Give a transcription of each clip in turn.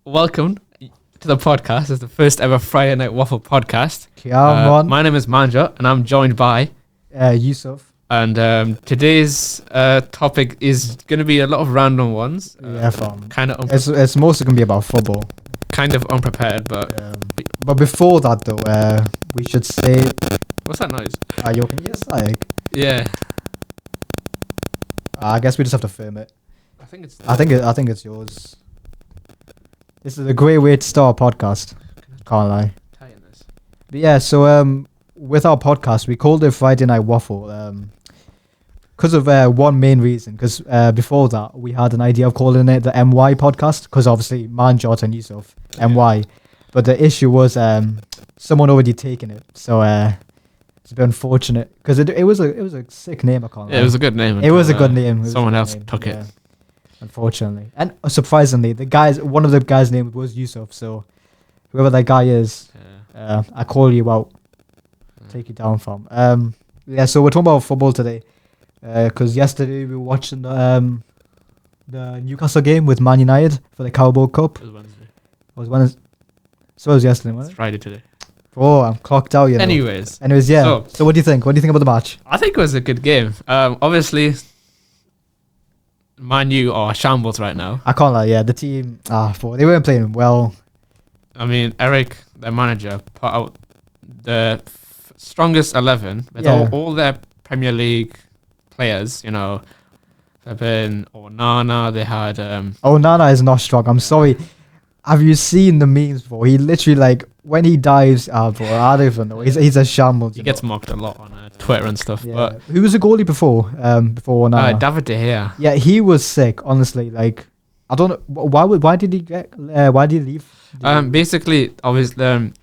welcome to the podcast. It's the first ever Friday Night Waffle Podcast. Come on. My name is Manjot, and I'm joined by Yousuf. And today's topic is going to be a lot of random ones. Kind of. It's mostly going to be about football. Kind of unprepared, but but before that though, we should say. What's that noise? Yo, can you just like? Yeah. I guess we just have to film it. I think it's yours. This is a great way to start a podcast. Can't lie. Tighten this. But yeah, so with our podcast, we called it Friday Night Waffle. Because of one main reason. Because before that, we had an idea of calling it the MY podcast. Because obviously, Manjot and Yousuf, MY. But the issue was someone already taken it. So it's a bit unfortunate. Because it was a sick name. I can't lie. It was a good name. It was a good name. Someone else took it. Unfortunately. And surprisingly, one of the guys' name was Yousuf. So whoever that guy is, I call you out. Take you down from. So we're talking about football today. Because yesterday we were watching the Newcastle game with Man Utd for the Carabao Cup. It was Wednesday. So it was yesterday, wasn't it? It's Friday today. Oh, I'm clocked out, Anyways, yeah. So what do you think? What do you think about the match? I think it was a good game. Obviously, Man U are shambles right now. I can't lie, yeah. The team, they weren't playing well. I mean, Eric, their manager, put out the strongest 11 with all their Premier League players, They've been Onana, they had Onana is not strong. I'm sorry. Have you seen the memes before? He literally when he dives, bro, I don't even know. He's a shambles. He gets mocked a lot on Twitter and stuff. Yeah. But who was the goalie before Onana? David De Gea. Yeah, he was sick. Honestly, I don't know why did he leave? Basically, obviously,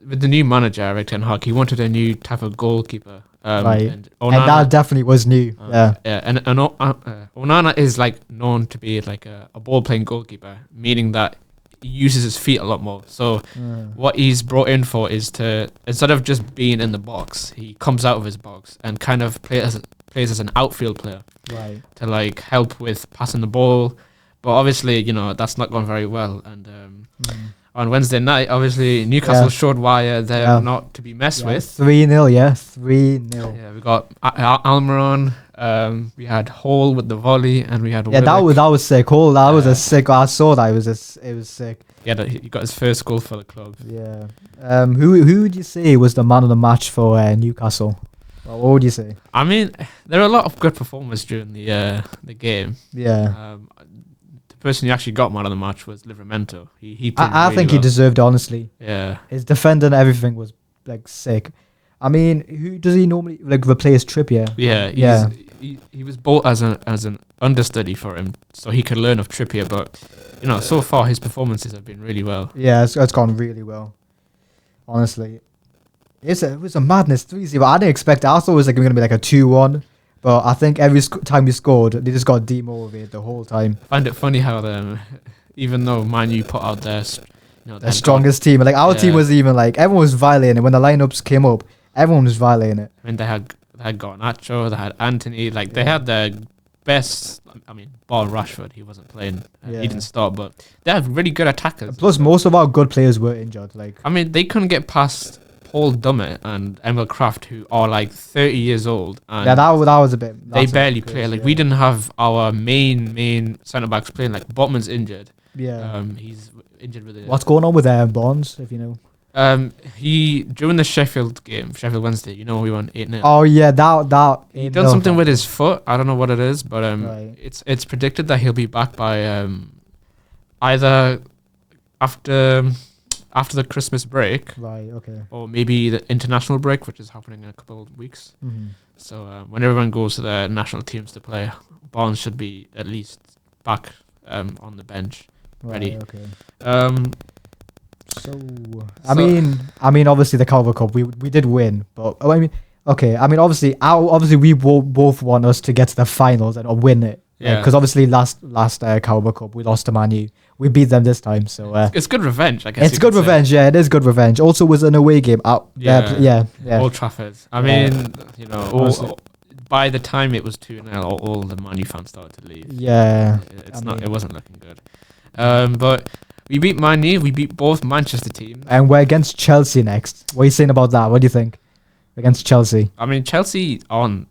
with the new manager Eric Ten Hag, he wanted a new type of goalkeeper. Right. And and that definitely was new. And Onana is known to be a ball playing goalkeeper, meaning that he uses his feet a lot more. So what he's brought in for is to, instead of just being in the box, he comes out of his box and kind of plays as an outfield player, right? To help with passing the ball. But obviously, that's not gone very well. And on Wednesday night, obviously, Newcastle showed why they're not to be messed with. 3-0, 3-0. Yeah, we got Almiron, we had Hall with the volley, and we had that was sick. Hall, that was a sick. I saw that. It was sick. Yeah, he got his first goal for the club. Yeah. Who would you say was the man of the match for Newcastle? Well, what would you say? I mean, there are a lot of good performers during the game. Yeah. The person who actually got man of the match was Livramento. He I think he deserved it, honestly. Yeah. His defender and everything was sick. I mean, who does he normally replace? Trippier? Yeah. He was bought as an understudy for him, so he could learn of Trippier. But so far his performances have been really well. Yeah, it's gone really well. Honestly, it was a madness 3-0. I didn't expect it. I thought it was going to be a 2-1. But I think every time he scored, they just got demotivated the whole time. I find it funny how even though Man U put out their strongest team, our team was even everyone was violating it. When the lineups came up, everyone was violating it. I mean, they had Garnacho, they had Anthony, they had their best. I mean, Ball Rashford, he wasn't playing, he didn't start, but they have really good attackers. Plus, most of our good players were injured. I mean, they couldn't get past Paul Dummett and Emil Kraft, who are 30 years old. And that was a bit. They barely play. We didn't have our main centre backs playing. Botman's injured. Yeah. He's injured with it. What's going on with Bonds, if you know? He during the Sheffield Wednesday, we won 8-0. Oh yeah, that he done something with his foot. I don't know what it is, but it's predicted that he'll be back by either after the Christmas break, right? Okay, or maybe the international break, which is happening in a couple of weeks. Mm-hmm. So when everyone goes to their national teams to play, Barnes should be at least back on the bench, ready. Okay. I mean, obviously the Carabao Cup, we did win, but obviously we both want us to get to the finals and win it. Yeah. Because obviously last Carabao Cup we lost to Man U. We beat them this time, so it's good revenge. I guess it's good revenge. Yeah, it is good revenge. Also, was an away game out. Yeah. Old Trafford. I mean, by the time it was 2-0, all the Man U fans started to leave. Yeah, It wasn't looking good. But We beat Man U. We beat both Manchester teams. And we're against Chelsea next. What are you saying about that? What do you think? Against Chelsea. I mean, Chelsea aren't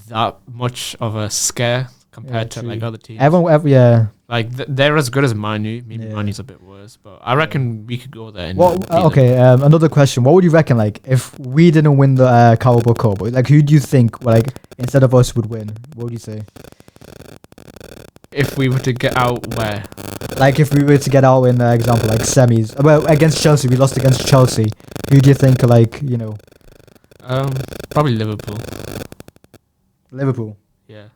that much of a scare compared to like other teams. Yeah. Like they're as good as Man U. Maybe Man U's a bit worse, but I reckon we could go there. And okay. Another question. What would you reckon? Like, if we didn't win the Carabao Cup, like, who do you think, like, instead of us, would win? What would you say? If we were to get out, where? Like, if we were to get out in, example, like semis. Well, against Chelsea, we lost against Chelsea. Who do you think, like, you know? Probably Liverpool. Liverpool. Yeah.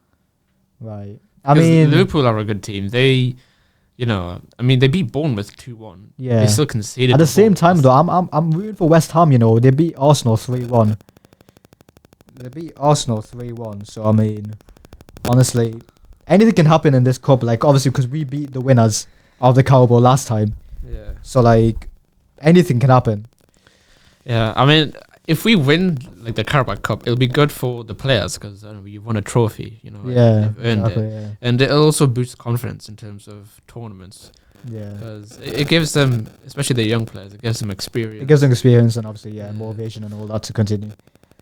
Right. I mean, Liverpool are a good team. They, they beat Bournemouth 2-1. Yeah. They still conceded. At the same time, though, I'm rooting for West Ham. You know, they beat Arsenal 3-1. So I mean, honestly, anything can happen in this cup. Like, obviously, because we beat the winners of the Carabao last time. Yeah. So like, anything can happen. Yeah. I mean, if we win like the Carabao Cup, it'll be good for the players because you've won a trophy. Yeah. You've earned it, Yeah. and it'll also boost confidence in terms of tournaments. Yeah. Because it gives them, especially the young players, it gives them experience. It gives them experience and obviously motivation and all that to continue.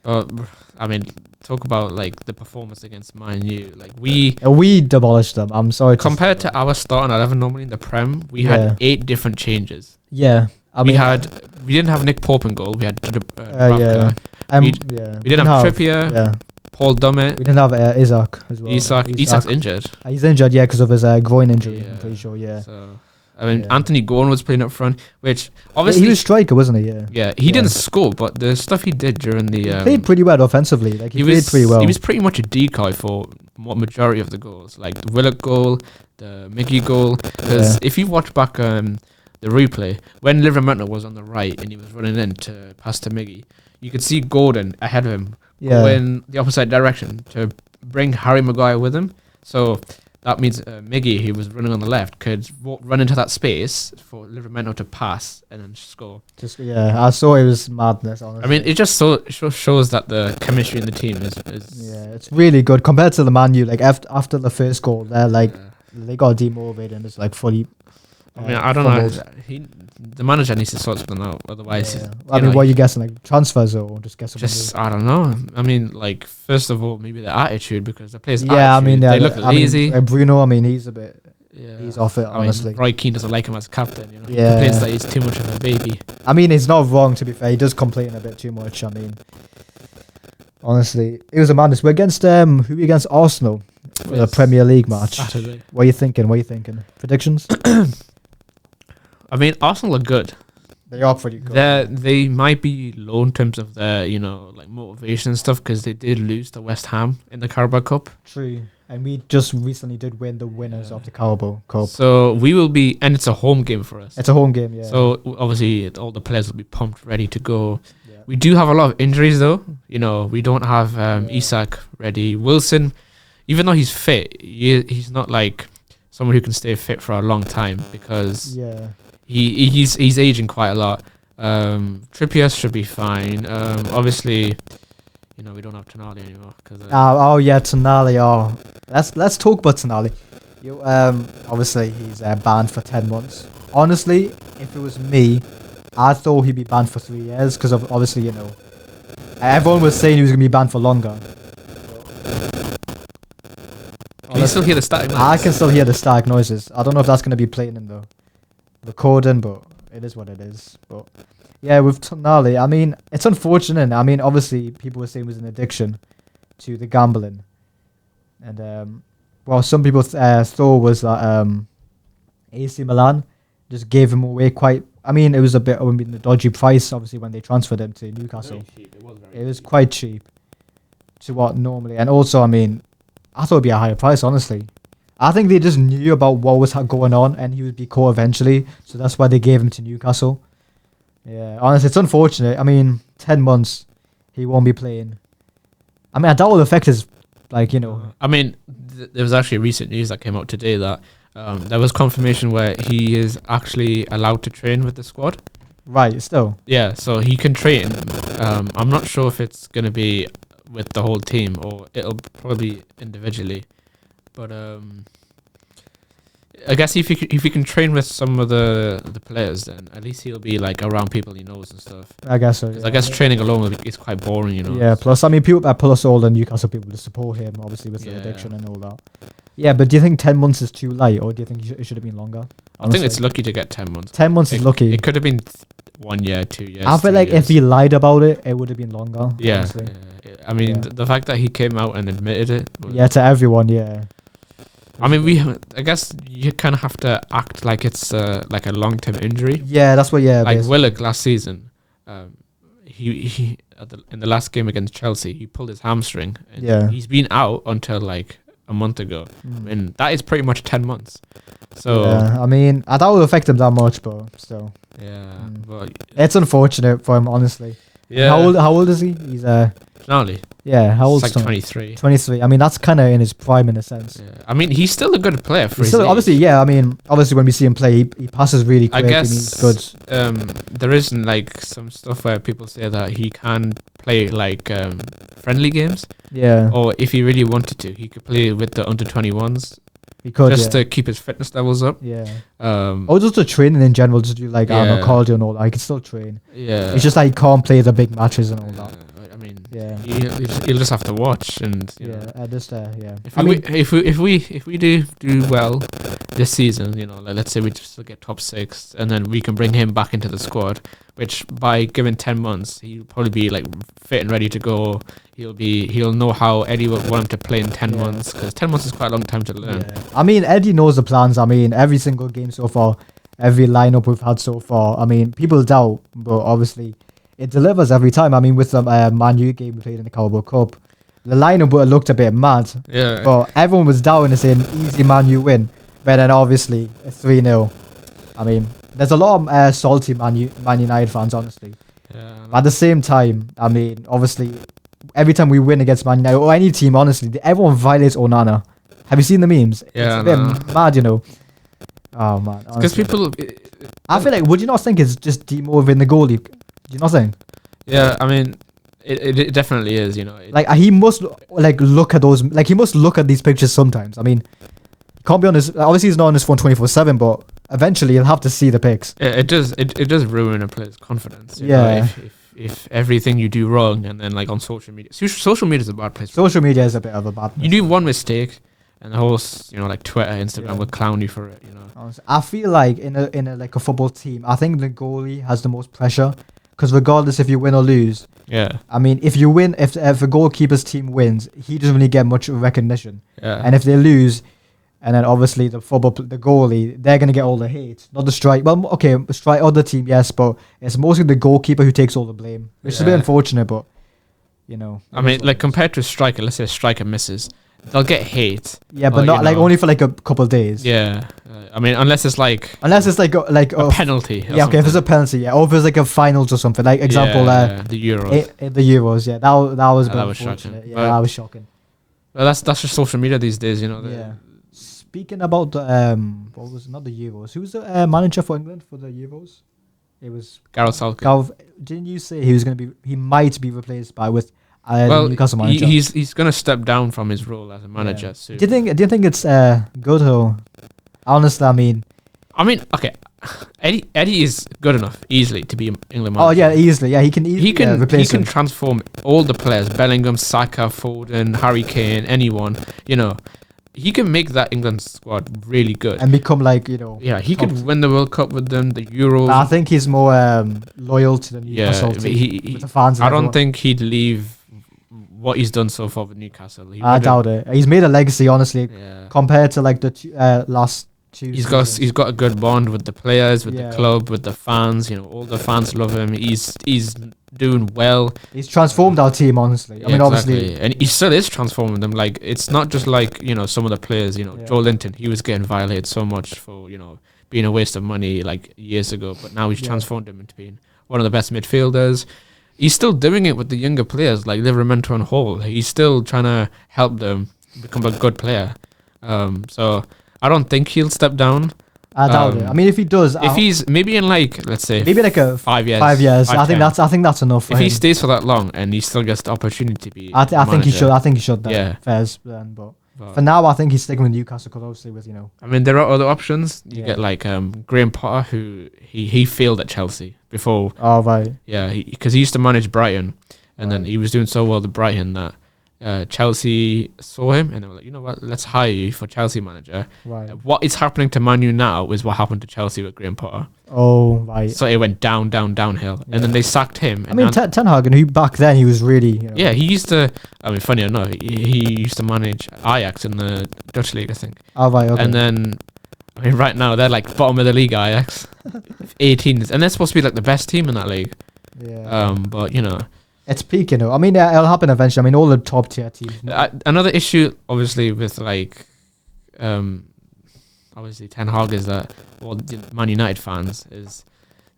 I mean, talk about like the performance against Man U. Like we demolished them. I'm sorry. Compared to our starting 11 normally in the Prem, we had 8 different changes. Yeah. We didn't have Nick Pope in goal. We had yeah. We didn't have Trippier. Yeah. Paul Dummett. We didn't have Isaac as well. Isak's injured. He's injured, because of his groin injury. I'm pretty sure. Yeah. So, Anthony Gordon was playing up front, which obviously he was striker, wasn't he? Yeah. Yeah, he didn't score, but the stuff he did during the he played pretty well offensively. Like he played pretty well. He was pretty much a decoy for majority of the goals, like the Willock goal, the Mickey goal. Because if you watch back the replay, when Livramento was on the right and he was running in to pass to Miggy, you could see Gordon ahead of him go in the opposite direction to bring Harry Maguire with him. So that means Miggy, who was running on the left, could run into that space for Livramento to pass and then score. I saw it was madness, honestly. I mean, it just shows that the chemistry in the team is it's really good compared to the Man U. Like after the first goal, they're like they got demotivated and it's like fully. I mean, I don't know. The manager needs to sort something out. Otherwise, what are you guessing? Like transfers or just guessing? I don't know. I mean, like first of all, maybe the attitude because the players. Yeah, attitude, they look lazy. Bruno, I mean, he's a bit. Yeah. He's off it, honestly. I mean, Roy Keane doesn't like him as captain. He complains that he's too much of a baby. I mean, he's not wrong, to be fair. He does complain a bit too much. I mean, honestly, it was a madness. We're against who? We against Arsenal for the Premier League match. Saturday. What are you thinking? Predictions? I mean, Arsenal are good. They are pretty good. They might be low in terms of their, like motivation and stuff because they did lose to West Ham in the Carabao Cup. True. And we just recently did win the winners of the Carabao Cup. So we will be, and it's a home game for us. It's a home game, yeah. So obviously all the players will be pumped, ready to go. Yeah. We do have a lot of injuries though. We don't have Isak ready. Wilson, even though he's fit, he's not like someone who can stay fit for a long time because he's aging quite a lot. Trippier should be fine. Obviously, we don't have Tonali anymore. Tonali. Let's talk about Tonali. Obviously, he's banned for 10 months. Honestly, if it was me, I thought he'd be banned for 3 years because of obviously, everyone was saying he was going to be banned for longer. Can you still hear the static noises? I can still hear the static noises. I don't know if that's going to be playing in the recording, but it is what it is. But yeah, with Tonali, I mean, it's unfortunate. I mean, obviously, people were saying it was an addiction to the gambling. And, some people thought was that AC Milan just gave him away quite... I mean, it was a dodgy price, obviously, when they transferred him to Newcastle. It was quite cheap to what normally... And also, I mean... I thought it'd be a higher price, honestly. I think they just knew about what was going on and he would be caught eventually. So that's why they gave him to Newcastle. Yeah, honestly, it's unfortunate. I mean, 10 months, he won't be playing. I mean, I doubt it will affect his, I mean, there was actually recent news that came out today that there was confirmation where he is actually allowed to train with the squad. Right, still. Yeah, so he can train. I'm not sure if it's going to be with the whole team or it'll probably be individually, but I guess if he can train with some of the players, then at least he'll be like around people he knows and stuff. I guess so. 'Cause Yeah. I guess training alone is quite boring, you know. Yeah. Plus, I mean, people that plus all the Newcastle people to support him, obviously with the addiction and all that. Yeah, but do you think 10 months is too light, or do you think it should have been longer? I think it's lucky to get 10 months. 10 months is lucky. It could have been 1 year, 2 years. I feel 3 like years. if he lied about it, it would have been longer. Yeah. Honestly. I mean, Yeah. the fact that he came out and admitted it. Yeah, to everyone. Yeah. I mean, I guess you kind of have to act like it's like a long-term injury. Yeah, that's what. Yeah. Like basically. Willock last season, he in the last game against Chelsea, he pulled his hamstring. And Yeah. he's been out until like a month ago, and that is pretty much 10 months. So Yeah, I mean, I doubt it will affect him that much, but still, but it's unfortunate for him, honestly. yeah, How old is he? He's Gnarly. yeah. How old? It's like 23. 23. I mean, that's kind of in his prime in a sense. Yeah. I mean, he's still a good player for He's his still, age. obviously, yeah. I mean, obviously, when we see him play, he passes really I quick. guess and he's good. there isn't like some stuff where people say that he can play like friendly games, Yeah, or if he really wanted to, he could play with the under 21s he could. just Yeah. to keep his fitness levels up. Yeah. Um, Or just the training in general, just do like I don't know, Yeah. cardio and all that. He can still train. yeah, It's just like he can't play the big matches and all that. I mean, Yeah. he'll just have to watch and you know. Yeah, just yeah. If I we, mean, if we do well this season, you know, like let's say we just get top 6, and then we can bring him back into the squad, which by given 10 months, he'll probably be like fit and ready to go. He'll know how Eddie would want him to play in 10 Yeah. months, because 10 months is quite a long time to learn. yeah. I mean, Eddie knows the plans. I mean, every single game so far, every lineup we've had so far. I mean, people doubt, but obviously, it delivers every time. I mean, with the Man Utd game we played in the Carabao Cup, the lineup would have looked a bit mad, Yeah. but everyone was down and saying easy Man U win. But then obviously it's 3-0. I mean, there's a lot of salty Man United fans, honestly. Yeah. But at the same time, I mean, obviously, every time we win against Man United or any team, honestly, everyone violates Onana. Have you seen the memes? Yeah, It's a no. bit mad, you know. Oh man, Because honestly. people, I feel like, would you not think it's just demotivating the goalie? Do you not think? yeah, I mean, it definitely is, you know. Like he must look at those. Like he must look at these pictures sometimes. I mean, he can't be on his. Obviously, he's not on his phone 24/7, but eventually he'll have to see the pics. It does ruin a player's confidence. You Yeah. know, if everything you do wrong, and then like on social media, social media is a bad place. Social media is a bit of a bad. You do one mistake, and the whole you know, like Twitter, Instagram Yeah. will clown you for it. You know. Honestly, I feel like in a like a football team, I think the goalie has the most pressure because regardless if you win or lose, Yeah. I mean, if you win, if a goalkeeper's team wins, he doesn't really get much recognition, Yeah. and if they lose, and then obviously the goalie, they're gonna get all the hate, not the strike. Well, okay, strike other team, yes, but it's mostly the goalkeeper who takes all the blame, which is a bit Yeah. unfortunate, but you know. I mean, like compared to a striker, let's say a striker misses, they'll get hate. Yeah, but Well, not you like know. only for like a couple of days. Yeah. I mean, unless it's like Unless it's like a penalty. or yeah, okay, if it's a something. penalty, yeah, or if it's like a finals or something. Like example, Yeah, the Euros. the Euros, yeah, that was a bit that was unfortunate. shocking. Yeah, But- that was shocking. Well, that's just social media these days, you know. Yeah. Speaking about the what was it? Not the Euros? Who was the manager for England for the Euros? It was Gareth Southgate. Gav. Didn't you say he was going to be? He might be replaced by the Newcastle manager. he's gonna step down from his role as a manager Yeah. soon. Do you think it's good or? Honestly, I mean, Okay, Eddie is good enough easily to be England manager. oh yeah, easily, yeah, he can easily He can replace him. transform all the players: Bellingham, Saka, Foden, Harry Kane, anyone. You know, he can make that England squad really good. and become like, you know. Yeah, he top- could win the World Cup with them, the Euros. I think he's more loyal to the Yeah, Newcastle but team he- with the fans. And I don't everyone. think he'd leave what he's done so far with Newcastle. He I wouldn't- doubt it. He's made a legacy, honestly, Yeah. compared to like the last two. He's got seasons. he's got a good bond with the players, with Yeah. the club, with the fans. You know, all the fans love him. He's doing well. He's transformed our team, honestly. I mean, obviously, and he still is transforming them. Like it's not just like, you know, some of the players. You know, Yeah. Joe Linton, he was getting violated so much for, you know, being a waste of money like years ago, but now he's Yeah. transformed him into being one of the best midfielders. He's still doing it with the younger players like Livramento and Hall. He's still trying to help them become a good player. So I don't think he'll step down. I doubt it. I mean, if he does, If he's maybe in like, let's say, maybe like a 5 years. 5 years, I think 10. that's enough. For If he him. stays for that long and he still gets the opportunity to be, I think he manager, should. I think he should. Then. Yeah. Fairs then, but But For now, I think he's sticking with Newcastle because obviously with I mean, there are other options. You Yeah. get like Graham Potter, who he failed at Chelsea before. Oh right. Yeah, because he used to manage Brighton, and then Right. he was doing so well at Brighton that Chelsea saw him and they were like, you know what, let's hire you for Chelsea manager. Right. What is happening to Man U now is what happened to Chelsea with Graham Potter. Oh right. So it went downhill, and then they sacked him. I And mean, Ten Hag, who back then he was really. yeah, he used to. I mean, funny or not, he used to manage Ajax in the Dutch league, I think. Oh right. Okay. And then, I mean, right now they're like bottom of the league, Ajax, 18s, and they're supposed to be like the best team in that league. Yeah. But It's peak, I mean, it'll happen eventually. I mean, all the top tier teams. another issue, obviously, with like, obviously Ten Hag is that all the Man United fans is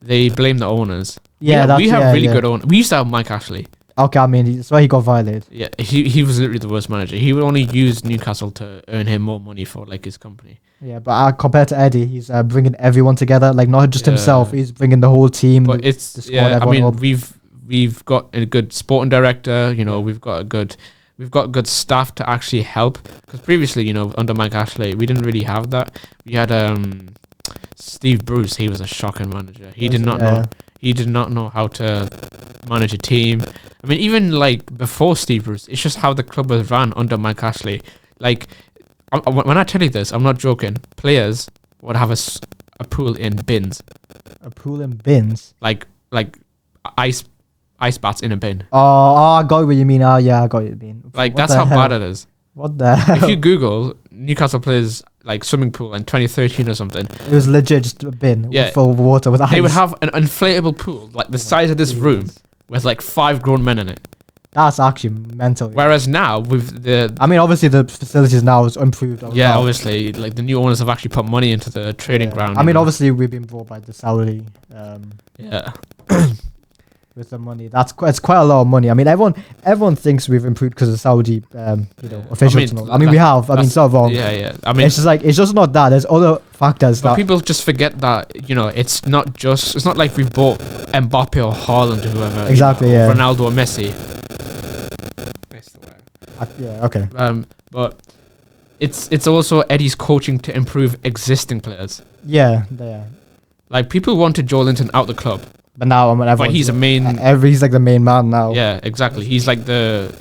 they blame the owners. Yeah, we have really good owners. We used to have Mike Ashley. Okay, I mean, that's why he got violated. Yeah, he was literally the worst manager. He would only use Newcastle to earn him more money for like his company. Yeah, but compared to Eddie, he's bringing everyone together. Like not just Yeah. himself, he's bringing the whole team. But the it's squad, yeah. I everyone mean, up. we've got a good sporting director. We've got good staff to actually help. Because previously, under Mike Ashley, we didn't really have that. We had Steve Bruce. He was a shocking manager. He did not know. He did not know how to manage a team. I mean, even like before Steve Bruce, it's just how the club was ran under Mike Ashley. Like, when I tell you this, I'm not joking. Players would have a pool in bins. A pool in bins. Like ice bats in a bin. Oh, I got what you mean. Oh, yeah, I got what you mean. Like, What that's the how hell? bad it is. What the hell? If you Google Newcastle players like swimming pool in 2013 or something, It was legit just a bin Yeah. full of water with ice. they would have an inflatable pool like the size of this room with like 5 grown men in it. That's actually mental. Whereas now with the I mean, obviously the facilities now is improved. a yeah, lot. obviously like the new owners have actually put money into the training Yeah. ground. I you mean, know. obviously we've been brought by the Saudi Yeah. with the money. It's quite a lot of money. I mean, everyone thinks we've improved because of Saudi, officials. I mean, we have. I mean, it's not wrong. Yeah. I mean, It's just not that. There's other factors but that. people just forget that it's not like we've bought Mbappe or Haaland or whoever. Exactly, or yeah. Ronaldo or Messi. Yeah. Okay. But it's also Eddie's coaching to improve existing players. Yeah. Like people wanted Joelinton out the club, But now I'm. but he's a main. He's like the main man now. Yeah, exactly. He's like the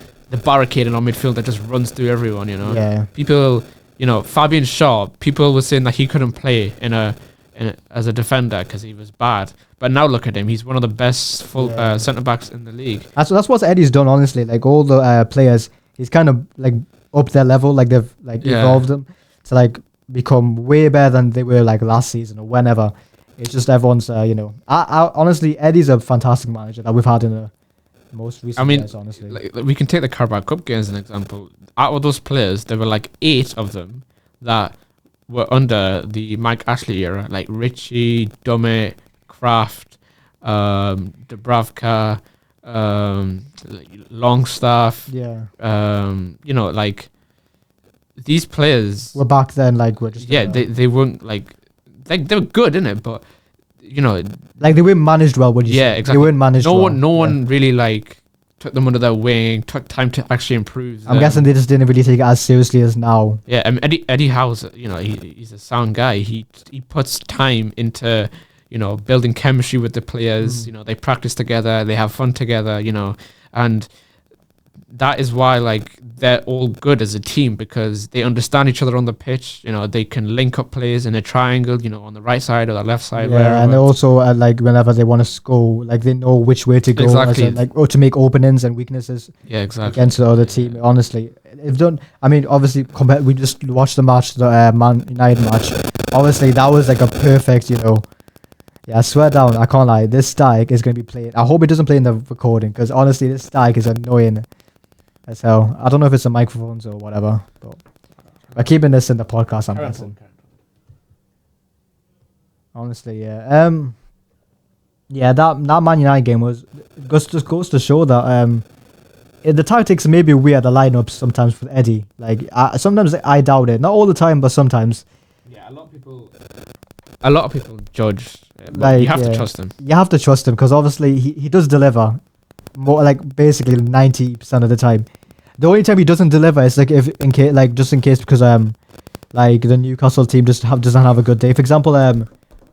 barricade in our midfield that just runs through everyone. Yeah. People, Fabian Shaw. People were saying that he couldn't play as a defender because he was bad. But now look at him. He's one of the best centre backs in the league. That's what Eddie's done. Honestly, like all the players, he's kind of like up their level. Like they've evolved them to like become way better than they were like last season or whenever. It's just everyone's. I honestly, Eddie's a fantastic manager that we've had in the most recent years. Honestly, like, we can take the Carabao Cup games as an example. Out of those players, there were like 8 of them that were under the Mike Ashley era, like Richie, Dummett, Kraft, Dubravka, Longstaff. yeah. Like these players. We're back then, like we're just. They weren't like they were good in it, but like they weren't managed well. Would you? Yeah, say? exactly. They weren't managed. no well. one really like took them under their wing, took time to actually improve. I'm guessing they just didn't really take it as seriously as now. Yeah, I mean, Eddie Howe's, he's a sound guy. He puts time into, building chemistry with the players. They practice together, they have fun together, and that is why like they're all good as a team because they understand each other on the pitch. They can link up players in a triangle, on the right side or the left side. Yeah, and they also like whenever they want to score, like they know which way to go, Exactly. or to make openings and weaknesses. Yeah, exactly. Against the other team. Honestly, they've done. I mean, obviously, we just watched the match, the Man United match. Obviously, that was like a perfect, Yeah, I swear down, I can't lie. This Stike is going to be playing. I hope it doesn't play in the recording because honestly, this Stike is annoying as hell. I don't know if it's the microphones or whatever, but we're keeping this in the podcast. I'm guessing. Honestly, yeah. Yeah, that Man United game just goes to show that the tactics may be weird, the lineups sometimes with Eddie. Like sometimes I doubt it. Not all the time, but sometimes. Yeah, a lot of people judge. But you have to trust him. You have to trust him because obviously he does deliver more, like basically 90% of the time. The only time he doesn't deliver is like if in case, like just in case, because like the Newcastle team doesn't have a good day. For example,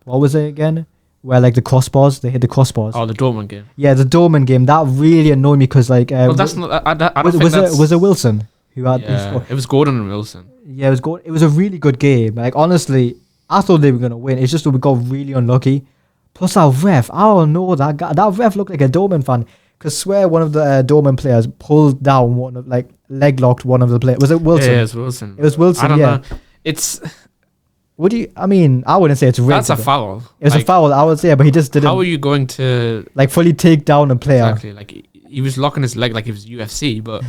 what was it again? Where like the crossbars, they hit the crossbars. Oh, the Dortmund game. Yeah, the Dortmund game. That really annoyed me because like. Well, that's not. I don't think that's... Was it Wilson who had? Yeah, it was Gordon and Wilson. Yeah, it was good. It was a really good game. Like honestly, I thought they were gonna win. It's just that we got really unlucky. Plus our ref, I don't know, that guy. That ref looked like a Dortmund fan. Cause swear one of the Dortmund players pulled down one of leg locked one of the players. Was it Wilson? Yeah, it was Wilson. It was Wilson. I don't know. It's. I mean, I wouldn't say it's rigged. That's a foul. It was a foul, I would say, but he just didn't. How are you going to fully take down a player? Exactly. Like he was locking his leg like it was UFC, but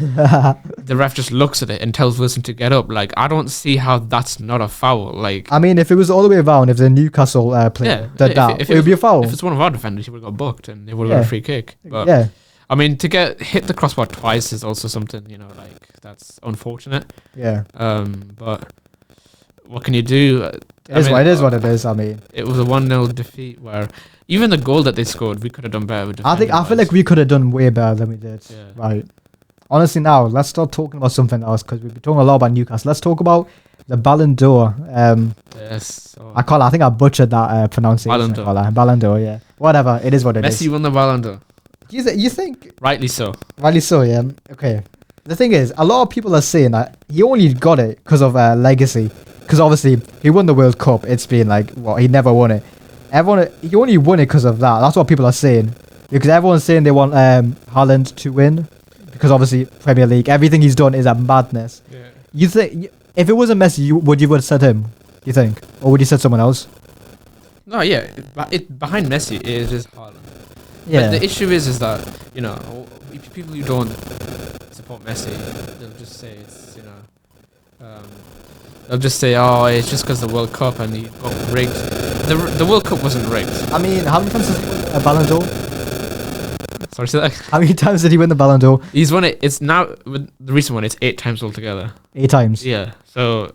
the ref just looks at it and tells Wilson to get up. Like I don't see how that's not a foul. Like I mean, if it was all the way around, if the Newcastle player did that, it would be a foul. If it's one of our defenders, he would have got booked and they would have got a free kick. But yeah. I mean, to hit the crossbar twice is also something, like that's unfortunate. Yeah. But what can you do? It is what it is. I mean, it was a 1-0 defeat where even the goal that they scored, we could have done better. I feel like we could have done way better than we did. Yeah. Right. Honestly, now let's start talking about something else because we've been talking a lot about Newcastle. Let's talk about the Ballon d'Or. Yes. I think I butchered that pronunciation. Ballon d'Or. Yeah. Whatever. It is what it is. Messi won the Ballon d'Or. You think? Rightly so. Rightly so. Yeah. Okay. The thing is, a lot of people are saying that he only got it because of legacy. Because obviously he won the World Cup. It's been like he never won it. He only won it because of that. That's what people are saying. Because everyone's saying they want Haaland to win. Because obviously Premier League, everything he's done is a madness. Yeah. You think if it wasn't Messi, would you have said him? You think, or would you said someone else? No, yeah. Behind Messi it is Haaland. Yeah. But the issue is that people who don't support Messi, they'll just say it's they'll just say, oh, it's just because the World Cup and he got rigged. The World Cup wasn't rigged. I mean, how many times has he won a Ballon d'Or? Sorry, say that. How many times did he win the Ballon d'Or? He's won it. It's now with the recent one. It's 8 times altogether. 8 times. Yeah. So,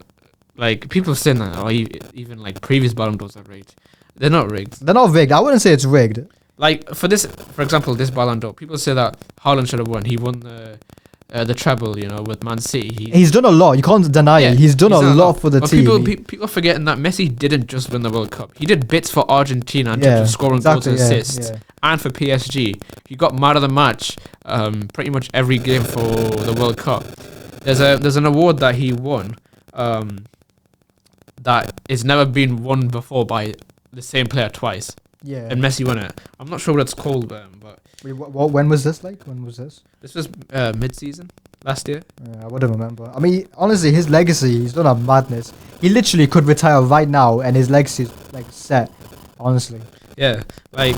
like people are saying that, or even like previous Ballon d'Ors are rigged. They're not rigged. They're not rigged. I wouldn't say it's rigged. Like for example, this Ballon d'Or, people say that Haaland should have won. He won the treble, with Man City. He's done a lot. You can't deny it. He's done a lot for the team. People are forgetting that Messi didn't just win the World Cup. He did bits for Argentina in terms of scoring goals and assists, and for PSG. He got man of the match pretty much every game for the World Cup. There's an award that he won that has never been won before by the same player twice. Yeah. And Messi won it. I'm not sure what it's called, but. Wait, when was this like? When was this? This was mid-season last year. I wouldn't remember. I mean, honestly, his legacy, he's done a madness. He literally could retire right now and his legacy is like set, honestly. Yeah, like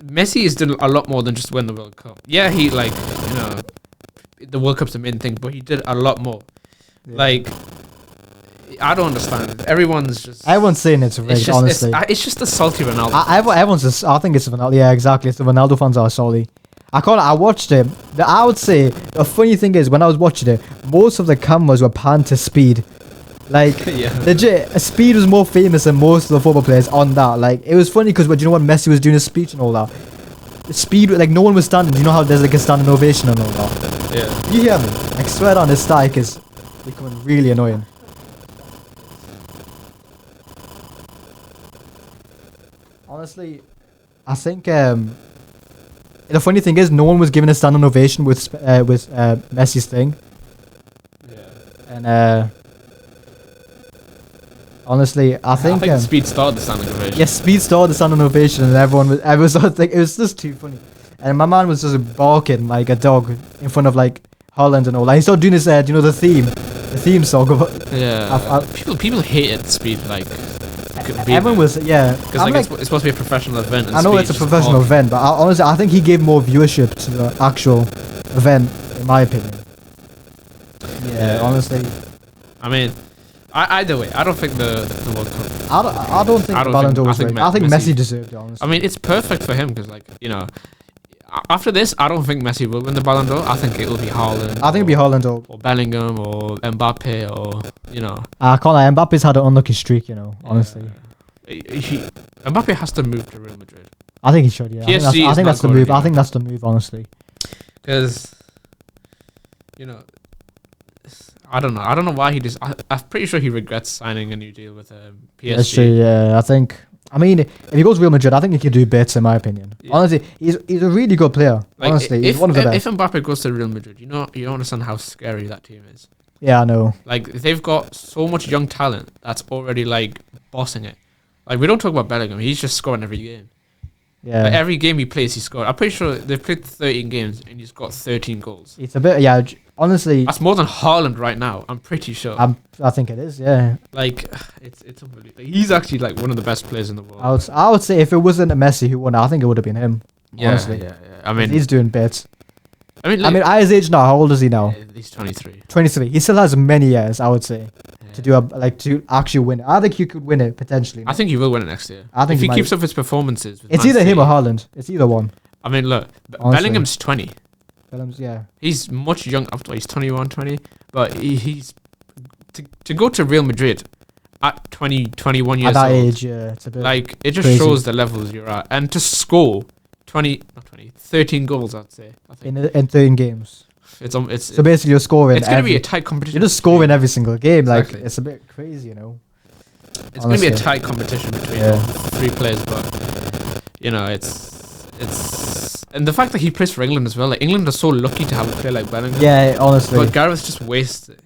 Messi has done a lot more than just win the World Cup. Yeah, he the World Cup's the main thing, but he did a lot more. Yeah. Like, I don't understand. Everyone's saying it's rigged, honestly. It's just the salty Ronaldo. I think it's Ronaldo. Yeah, exactly. It's the Ronaldo fans are salty. I watched it. I would say the funny thing is when I was watching it, most of the cameras were panned to Speed. Like legit, Speed was more famous than most of the football players on that. Like it was funny because when Messi was doing his speech and all that, Speed like no one was standing. Do you know how there's like a standing ovation and all that? Yeah. You hear me? Like swear on, this strike is becoming really annoying. Honestly, I think the funny thing is no one was given a standing ovation with Messi's thing. Yeah. And honestly, I think Speed started the standing ovation. Yeah, Speed started the standing ovation, and everyone started thinking it was just too funny. And my man was just barking like a dog in front of like Haaland and all. Like he started doing his the theme song. Yeah. People hated Speed like. Everyone was because it's supposed to be a professional event. And I know it's a professional event, but honestly, I think he gave more viewership to the actual event, in my opinion. Yeah, honestly. I mean, either way, I don't think the World Cup. I don't think Ballon d'Or was rigged. I think Messi deserved it. Honestly, I mean, it's perfect for him because after this, I don't think Messi will win the Ballon d'Or. I think it will be Haaland. I think it'll be Haaland or Bellingham or Mbappe or I can't lie. Mbappe's had an unlucky streak, honestly. Mbappe has to move to Real Madrid. I think he should. Yeah. I think that's the move. I think that's the move, honestly. Because you know, I don't know. I don't know why he just. I'm pretty sure he regrets signing a new deal with PSG. That's true, yeah. I think. I mean, if he goes to Real Madrid, I think he can do bits, in my opinion. Yeah. Honestly, he's a really good player. Like, honestly, he's one of the best. If Mbappe goes to Real Madrid, you don't understand how scary that team is. Yeah, I know. Like, they've got so much young talent that's already like bossing it. Like, we don't talk about Bellingham; he's just scoring every game. Yeah. Like, every game he plays, he scored. I'm pretty sure they've played 13 games and he's got 13 goals. It's a bit, yeah. Honestly, That's more than Haaland right now. I'm pretty sure. I think it is. Yeah. Like, it's unbelievable. He's actually like one of the best players in the world. I would say if it wasn't Messi who won, I think it would have been him. Yeah, honestly. yeah. I mean, he's doing bits. I mean, at his age now, how old is he now? He's 23. 23. He still has many years, I would say, Yeah. to do to actually win it. I think he could win it potentially. I think he will win it next year. I think if he he might. keeps up his performances. With It's Man either him City. or Haaland. It's either one. I mean, look, Honestly. Bellingham's 20. Yeah. He's much young. After he's 21, 20. But he's to go to Real Madrid at 20, 21 years At that old. age, yeah, it's a bit Like, it just crazy. shows the levels you're at. And to score 13 goals, I'd say. I think. in 13 games. It's So basically, you're scoring. going to be a tight competition. You're just scoring every single game. Like Exactly. it's a bit crazy, you know. It's going to be a honestly. tight competition between Yeah. three players, but you know, it's and the fact that he plays for England as well. Like, England are so lucky to have a player like Bellingham. Yeah, honestly. But Gareth just wastes it.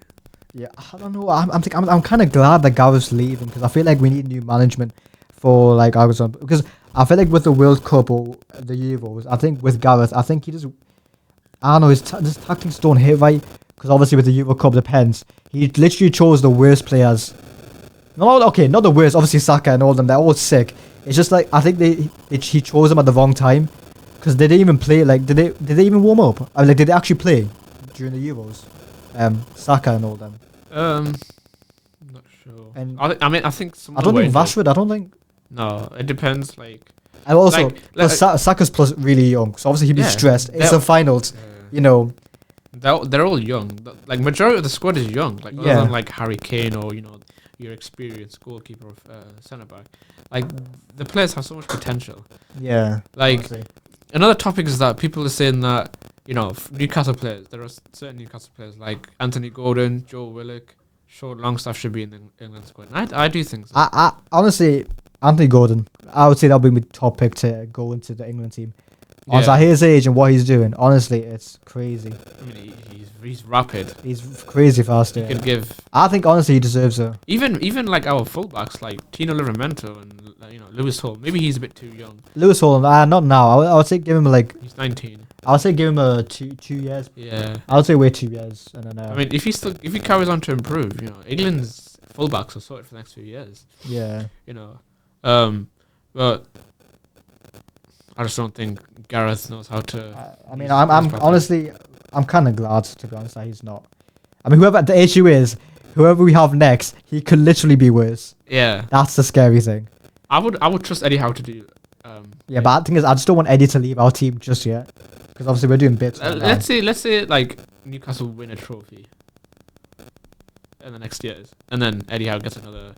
Yeah, I don't know. I'm kind of glad that Gareth's leaving because I feel like we need new management for like Arizona because I feel like with the World Cup or the Euros, I think with Gareth, I think he just I don't know his tactics don't hit right because obviously with the Euro Cup depends. He literally chose the worst players. No, okay, not the worst. Obviously Saka and all them, they're all sick. It's just like I think he chose them at the wrong time because they didn't even play. Like did they even warm up? I mean, like did they actually play during the Euros? Saka and all them. I'm not sure. And I think some I don't other think way, Rashford. I don't think. No, it depends. Like, And also, Like- Saka's plus really young, so obviously he'd be Yeah, stressed. It's they're- the finals, you know. they're all young. Like, majority of the squad is young. Like, other Yeah. than like Harry Kane or your experienced goalkeeper or centre back. Like, the players have so much potential. Yeah. Like, honestly. another topic is that people are saying that Newcastle players. There are certain Newcastle players like Anthony Gordon, Joe Willock, Short Longstaff should be in the England squad. And I do think so. I honestly, Anthony Gordon, I would say that would be my top pick to go into the England team. Honestly, at his age and what he's doing, honestly, it's crazy. I mean, he's rapid. He's crazy fast. He Yeah. can give I think honestly he deserves it. even like our fullbacks like Tino Livramento and Lewis Hall. Maybe he's a bit too young. Lewis Hall, not now. I would say give him like He's 19. I would say give him a 2 years. Yeah. I would say wait 2 years and then. I mean, if he carries on to improve, England's fullbacks are sorted for the next few years. yeah. But I just don't think Gareth knows how to. I mean, I'm honestly, I'm kind of glad to be honest that he's not. I mean, whoever the issue is, whoever we have next, he could literally be worse. Yeah. That's the scary thing. I would trust Eddie Howe to do. Yeah, but the thing is, I just don't want Eddie to leave our team just yet, because obviously we're doing bits. Right now. Let's say like Newcastle win a trophy in the next years, and then Eddie Howe gets another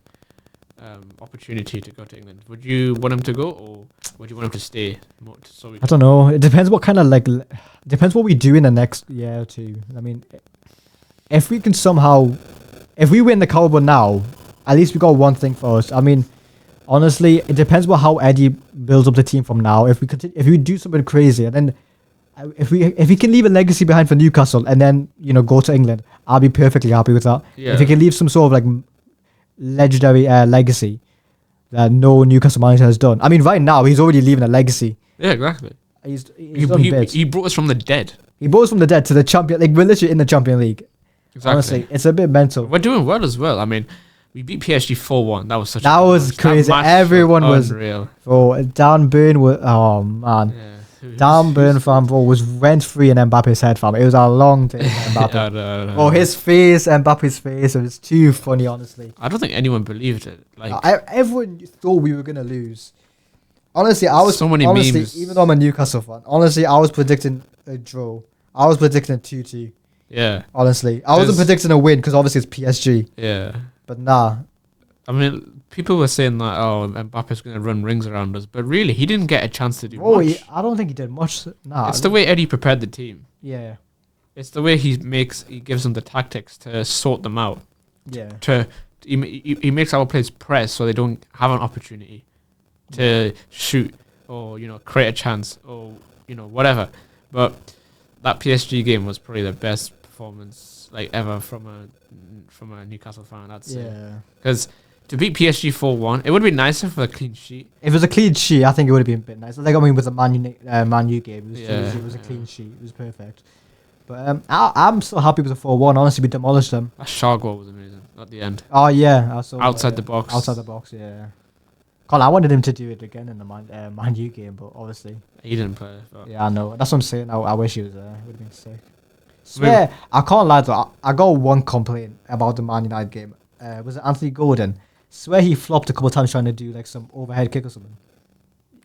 opportunity to go to England. Would you want him to go, or would you want him to stay? I don't know. It depends what kind of depends what we do in the next year or two. I mean, if we can somehow, if we win the Carabao now, at least we got one thing for us. I mean, honestly, it depends what how Eddie builds up the team from now. If we do something crazy, and then if he can leave a legacy behind for Newcastle, and then go to England, I'll be perfectly happy with that. Yeah. If he can leave some sort of like legendary legacy that no Newcastle manager has done. I mean, right now he's already leaving a legacy. Yeah, exactly. He's done bits. He brought us from the dead. He brought us from the dead to the champion. Like we're literally in the Champion League. Exactly. Honestly, it's a bit mental. We're doing well as well. I mean, we beat PSG 4-1. That was such. That a good was match. That crazy. match Everyone was unreal. Oh, Dan Burn was. Oh man, Yeah. Dan Burn fam bro was rent free in Mbappe's head fam. It was a long day for Mbappe. I don't Oh, his face, Mbappe's face. It was too funny, honestly. I don't think anyone believed it. Like, Everyone thought we were gonna lose. Honestly, I was So many memes. even though I'm a Newcastle fan, honestly, I was predicting a draw. I was predicting 2-2. yeah, Honestly, I wasn't predicting a win because obviously it's PSG. yeah. But nah, I mean, people were saying that Mbappe's going to run rings around us, but really, he didn't get a chance to do oh, much. I don't think he did much. Nah, It's the way Eddie prepared the team. yeah. it's the way he gives them the tactics to sort them out. Yeah. He makes our players press so they don't have an opportunity to shoot or create a chance or whatever. But that PSG game was probably the best performance ever from a Newcastle fan. That's because to beat PSG 4-1, it would be nicer for a clean sheet. If it was a clean sheet, I think it would have been a bit nicer. With the Man U game, it was a clean sheet. It was perfect. But I'm so happy with the 4-1. Honestly, we demolished them. That Shaw goal was amazing at the end. Oh yeah, I saw outside the box. Outside the box, yeah. I wanted him to do it again in the Man U game, but obviously he didn't play. Yeah, I know. That's what I'm saying. I wish he was there. It would have been sick. Swear, I can't lie though. I got one complaint about the Man United game. Was it Anthony Gordon? Swear he flopped a couple of times trying to do some overhead kick or something.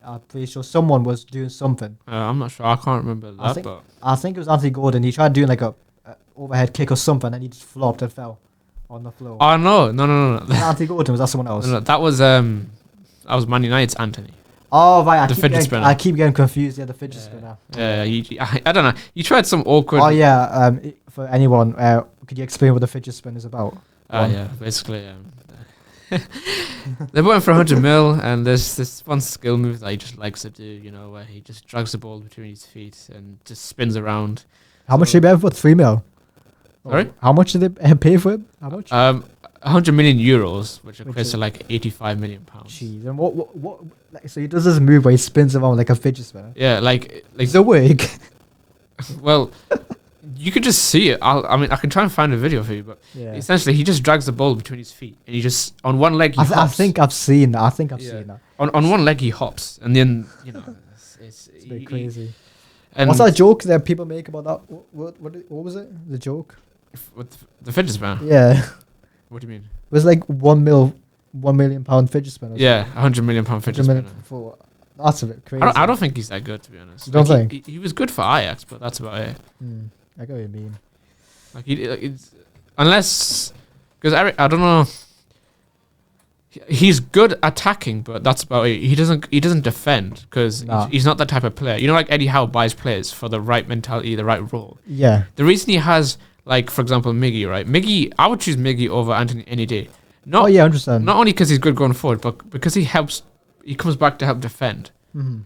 I'm pretty sure someone was doing something. I'm not sure. I can't remember that. I think it was Anthony Gordon. He tried doing a overhead kick or something, and he just flopped and fell on the floor. Oh no! Anthony Gordon, was that someone else? No, that was Man United's Anthony. Oh right, I keep getting confused. Yeah, the fidget spinner. Yeah, I don't know. You tried some awkward. Oh yeah. For anyone, could you explain what the fidget spinner is about? Yeah, basically. They're going for 100 mil, and there's this one skill move that he just likes to do, where he just drags the ball between his feet and just spins around. How much did they pay for 3 mil? Sorry? How much did they pay for it? How much? 100 million euros, which equates to 85 million pounds. Jeez, and what? So he does this move where he spins around like a fidget spinner. Yeah, Does it work? Well, you could just see it. I can try and find a video for you, but essentially he just drags the ball between his feet, and he just on one leg he hops. I think I've seen that. Seen that. On one leg he hops, and then it's a bit crazy. And what's that joke that people make about that? What was it? The joke with the fidget spinner? Yeah. What do you mean? It was like £1 million fidget spinner. Yeah, 100 million pound fidget spinner. That's a bit crazy. I don't think he's that good, to be honest. You don't think? He was good for Ajax, but that's about it. I get what you mean. Unless because I don't know. He's good attacking, but that's about it. He doesn't defend because he's not that type of player. Like Eddie Howe buys players for the right mentality, the right role. Yeah. The reason he has, for example, Miggy, right? I would choose Miggy over Anthony any day. I understand. Not only because he's good going forward, but because he comes back to help defend. Mm-hmm.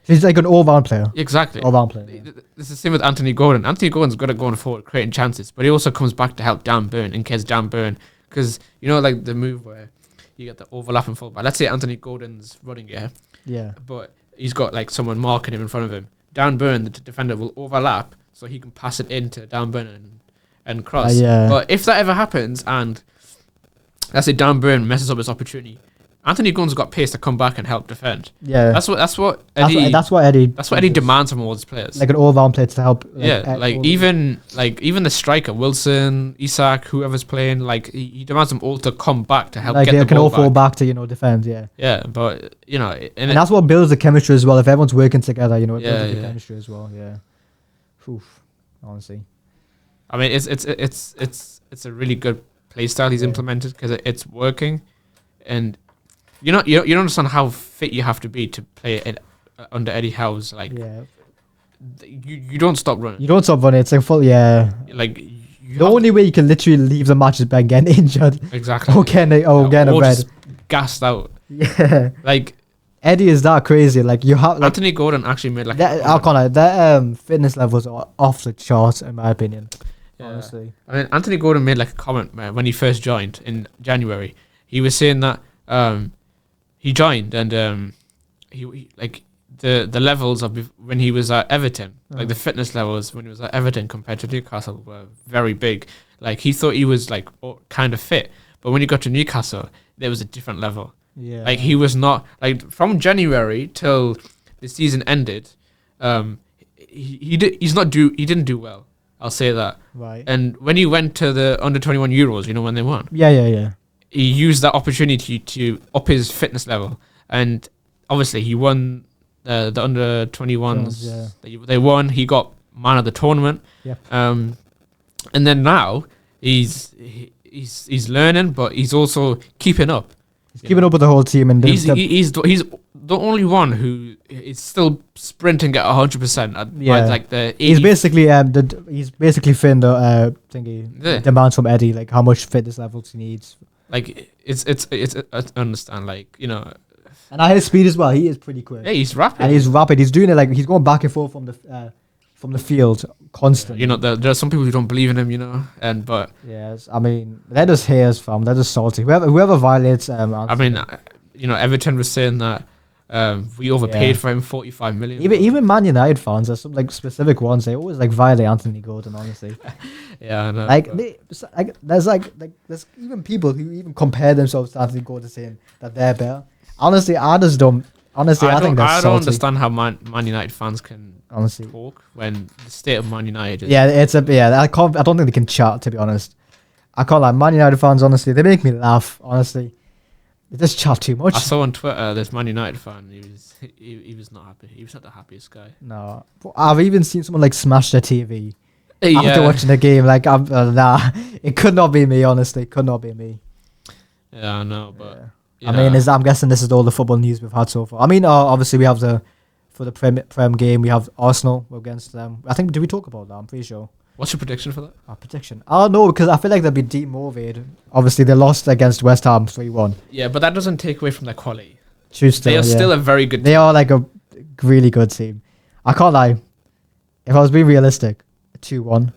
He's like an all-round player. Exactly. All-round player. Yeah. It's the same with Anthony Gordon. Anthony Gordon's good at going forward, creating chances, but he also comes back to help Dan Burn in case Dan Burn, because the move where you get the overlapping fullback. Let's say Anthony Gordon's running, but he's got someone marking him in front of him. Dan Burn, the defender, will overlap so he can pass it into Dan Burn and cross. But if that ever happens and let's say Dan Burn messes up his opportunity, Anthony Gordon's got pace to come back and help defend. Yeah, that's what Eddie demands from all his players. Like an all-round player to help. Even the striker Wilson, Isak, whoever's playing, he demands them all to come back to help get the ball back. They can all fall back to defend. Yeah. Yeah, but and that's what builds the chemistry as well. If everyone's working together, it builds the chemistry as well. Yeah. Oof, honestly. I mean, it's a really good play style he's implemented because it's working, and you don't understand how fit you have to be to play it under Eddie Howe's you don't stop running. You don't stop running. It's full. Yeah. The only way you can literally leave the match is by getting injured. Exactly. Or getting a red. Just gassed out. Yeah. Eddie is that crazy. You have Anthony Gordon actually made that fitness levels are off the charts in my opinion. Yeah. Honestly. I mean, Anthony Gordon made a comment when he first joined in January. He was saying that he joined and he the levels of when he was at Everton, the fitness levels when he was at Everton compared to Newcastle were very big. He thought he was kind of fit, but when he got to Newcastle, there was a different level. Yeah. He was not from January till the season ended. He didn't do well. I'll say that. Right. And when he went to the under-21 Euros, when they won. Yeah. He used that opportunity to up his fitness level, and obviously he won the under-21s. They won. He got man of the tournament. Yeah. And then now he's learning, but he's also keeping up. He's keeping up with the whole team, and he's the only one who is still sprinting at 100% at like the 80. He's basically fin the thingy demands from Eddie, like how much fitness levels he needs. Like it's I understand, like, you know. And at his speed as well, he is pretty quick. Yeah, he's rapid. And he's rapid. He's doing it like he's going back and forth from the field constantly. You know, there are some people who don't believe in him, you know, but yes, I mean they're just hairs, fam. They're just salty. Whoever violates I mean, you know, Everton was saying that we overpaid for him 45 million. Even Man United fans, there's some like specific ones. They always like violate Anthony Gordon, honestly. Yeah, I know. There's even people who even compare themselves to Anthony Gordon, saying that they're better. Honestly, I just don't. Honestly, I think that's I don't salty. understand how Man United fans can talk when the state of Man United. I don't think they can chat, to be honest. I can't lie. Man United fans, honestly, they make me laugh. Honestly, they just chat too much. I saw on Twitter this Man United fan. He was not happy. He was not the happiest guy. No, I've even seen someone like smash their TV after watching the game. Like, nah, it could not be me. Honestly, it could not be me. Yeah, I know, but. Yeah. I'm guessing this is all the football news we've had so far. I mean, obviously we have for the Prem game, we have Arsenal against them. I think, did we talk about that? I'm pretty sure. What's your prediction for that? Our prediction? Oh, no, because I feel like they'll be demotivated. Obviously, they lost against West Ham 3-1. Yeah, but that doesn't take away from their quality. True, they are still a very good team. They are like a really good team. I can't lie. If I was being realistic, 2-1.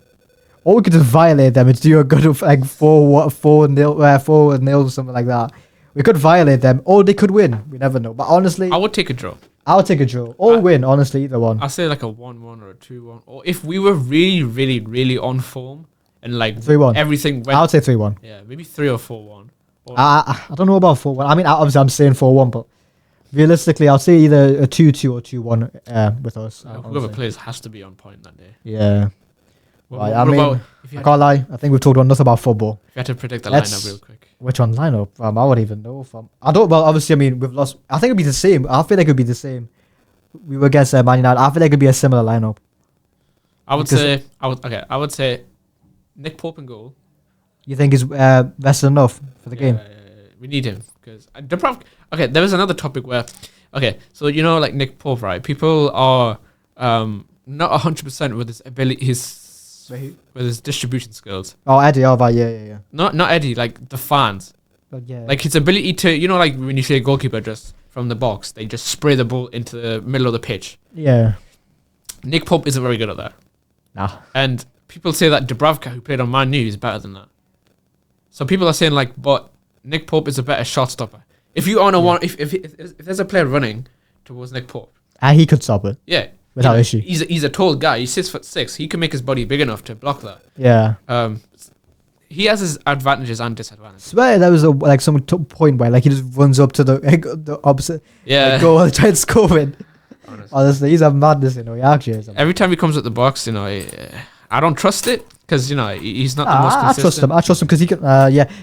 Or we could just violate them and do a good like 4-0 or something like that. We could violate them, or they could win. We never know. But honestly, I would take a draw. I would take a draw. Or win, honestly, either one. I'll say like a 1-1 or a 2-1. Or if we were really, really, really on form and like 3-1. Everything went. I would say 3-1. Yeah, maybe 3 or 4-1. I don't know about 4-1. I mean, obviously, I'm saying 4-1, but realistically, I'll say either a 2-2 or 2-1 with us. Whoever plays has to be on point that day. Yeah. What I mean, I can't lie. I think we've talked enough about football. If you had to predict the lineup real quick. Which one lineup? I wouldn't even know. I don't. Well, obviously, I mean, we've lost. I think it'd be the same. I feel like it'd be the same. We were against Man United. I feel like it'd be a similar lineup. I would say Nick Pope in goal. You think is vested enough for the game? We need him because Okay, there was another topic where, so you know, like Nick Pope, right? People are not 100% with his ability, with his distribution skills. Oh, Eddie, yeah. Not Eddie, like the fans. But yeah. Like his ability to, you know, like when you see a goalkeeper just from the box, they just spray the ball into the middle of the pitch. Yeah. Nick Pope isn't very good at that. Nah. And people say that Dubravka, who played on Man U, is better than that. So people are saying like, but Nick Pope is a better shot stopper. If you own if there's a player running towards Nick Pope, he could stop it. Yeah. Without issue. He's a tall guy. He's 6'6". He can make his body big enough to block that. Yeah. He has his advantages and disadvantages. Swear there was some point where like he just runs up to the opposite. Yeah. Goal and try and score it. Honestly, he's a madness, you know. He actually is. Every time he comes at the box, you know, I don't trust it because you know he's not the most consistent. I trust him because he can.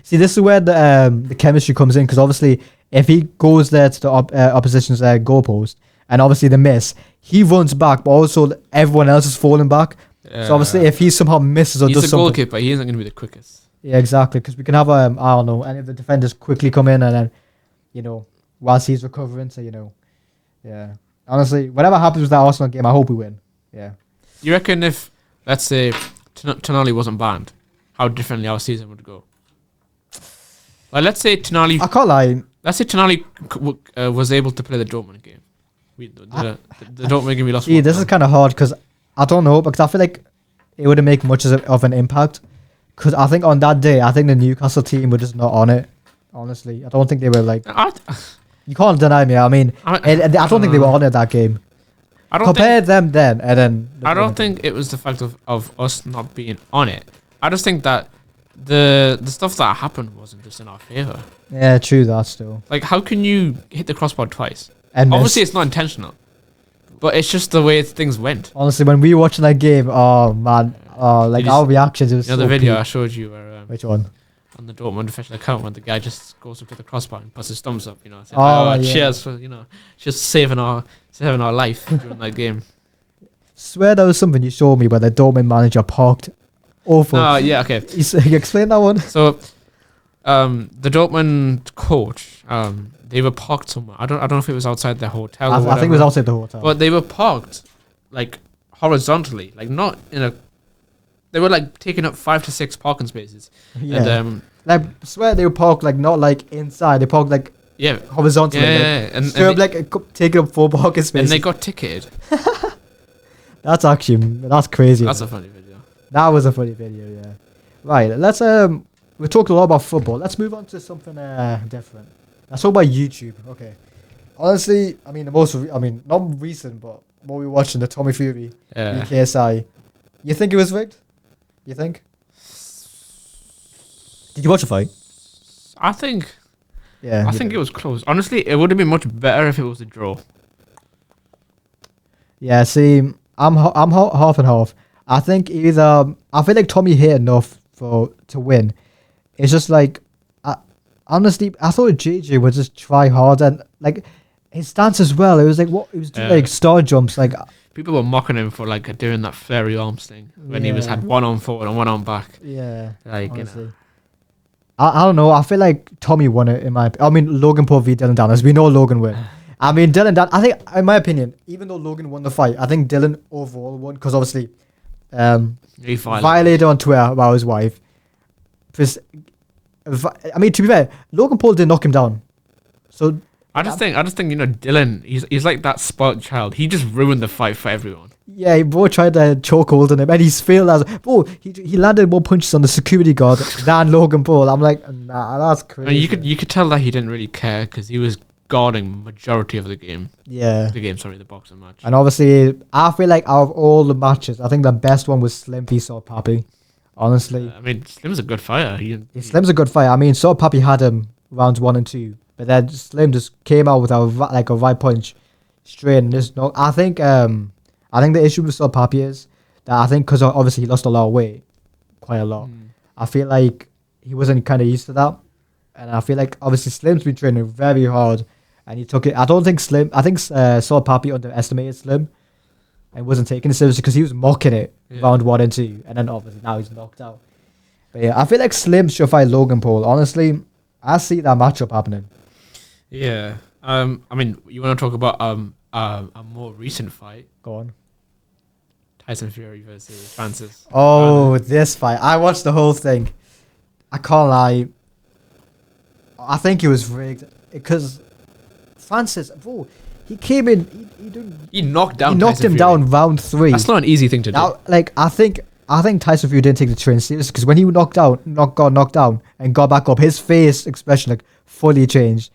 See, this is where the chemistry comes in because obviously if he goes there to the opposition's goalpost and obviously they miss, he runs back, but also everyone else is falling back. So obviously, if he somehow misses or does something, he's a goalkeeper. He isn't going to be the quickest. Yeah, exactly. Because we can have I don't know, any of the defenders quickly come in and then, you know, whilst he's recovering. So you know, yeah. Honestly, whatever happens with that Arsenal game, I hope we win. Yeah. You reckon if, let's say, Tonali wasn't banned, how differently our season would go? Well, let's say Tonali. I can't lie. Let's say Tonali was able to play the Dortmund game. The Dortmund game we lost. See, this is kind of hard because I don't know, because I feel like it wouldn't make much of an impact. Because I think on that day, I think the Newcastle team were just not on it. Honestly, I don't think they were like. You can't deny me. I mean, I don't think they were on it that game. Compare them then, and then. I don't think it was the fact of us not being on it. I just think that the stuff that happened wasn't just in our favor. Yeah, true that still. Like, how can you hit the crossbar twice? And obviously, it's not intentional, but it's just the way things went. Honestly, when we were watching that game, oh man, like our reactions, it was. You know, the video I showed you where. Which one? On the Dortmund official account, when the guy just goes up to the crossbar and puts his thumbs up, you know, saying, cheers for, you know, just saving our life during that game. Swear there was something you showed me where the Dortmund manager parked awful. Oh yeah, okay. You explain that one. So, the Dortmund coach, they were parked somewhere. I don't know if it was outside the hotel. I think it was outside the hotel. But they were parked like horizontally, like not in a. They were like taking up 5 to 6 parking spaces. Yeah. And, like, I swear they were parked like not like inside. They parked like horizontally. Yeah. Like, and like taking up 4 parking spaces. And they got ticketed. That's crazy. That's a funny video. That was a funny video, yeah. Right, let's we talked a lot about football. Let's move on to something different. Let's talk about YouTube. Okay. Honestly, I mean not recent, but what we were watching, the Tommy Fury KSI. You think it was rigged? You think? Did you watch the fight? I think it was close. Honestly, it would have been much better if it was a draw. Yeah, see, I'm half and half. I think I feel like Tommy hit enough to win. It's just like, honestly, I thought JJ would just try hard and like his stance as well. It was like what he was doing, like star jumps. Like people were mocking him for like doing that flary arms thing when he had one on forward and one on back. Yeah, like honestly. You know. I don't know. I feel like Tommy won it Logan Paul v Dylan Dennis. We know Logan won. I mean, I think, in my opinion, even though Logan won the fight, I think Dylan overall won because obviously he violated on Twitter about his wife. I mean, to be fair, Logan Paul did knock him down. So I just think Dylan, he's like that spoiled child. He just ruined the fight for everyone. Yeah, bro tried to choke hold on him and he's failed as he landed more punches on the security guard than Logan Paul. I'm like, nah, that's crazy. And you could tell that he didn't really care because he was guarding majority of the game. Yeah. The boxing match. And obviously, I feel like out of all the matches, I think the best one was Slim v Sword Pappy. Honestly. I mean, Slim's a good fighter. Slim's a good fighter. I mean, Sword Pappy had him rounds 1 and 2. But then Slim just came out with a right punch straight and just knocked. I think the issue with Sword Pappy is that I think because obviously he lost a lot of weight. Quite a lot. I feel like he wasn't kind of used to that. And I feel like obviously Slim's been training very hard. And he took it. I think Sword Pappy underestimated Slim and wasn't taking it seriously because he was mocking it round 1 and 2. And then obviously now he's knocked out. But yeah, I feel like Slim should fight Logan Paul. Honestly, I see that matchup happening. Yeah. I mean, you want to talk about a more recent fight? Go on. Tyson Fury versus Francis. Oh, this fight. I watched the whole thing. I can't lie. I think it was rigged because Francis, bro, he came in. He knocked down. He knocked him down round 3. That's not an easy thing to do. Now, like I think Tyson Fury didn't take the train seriously because when he got knocked down and got back up, his face expression like fully changed.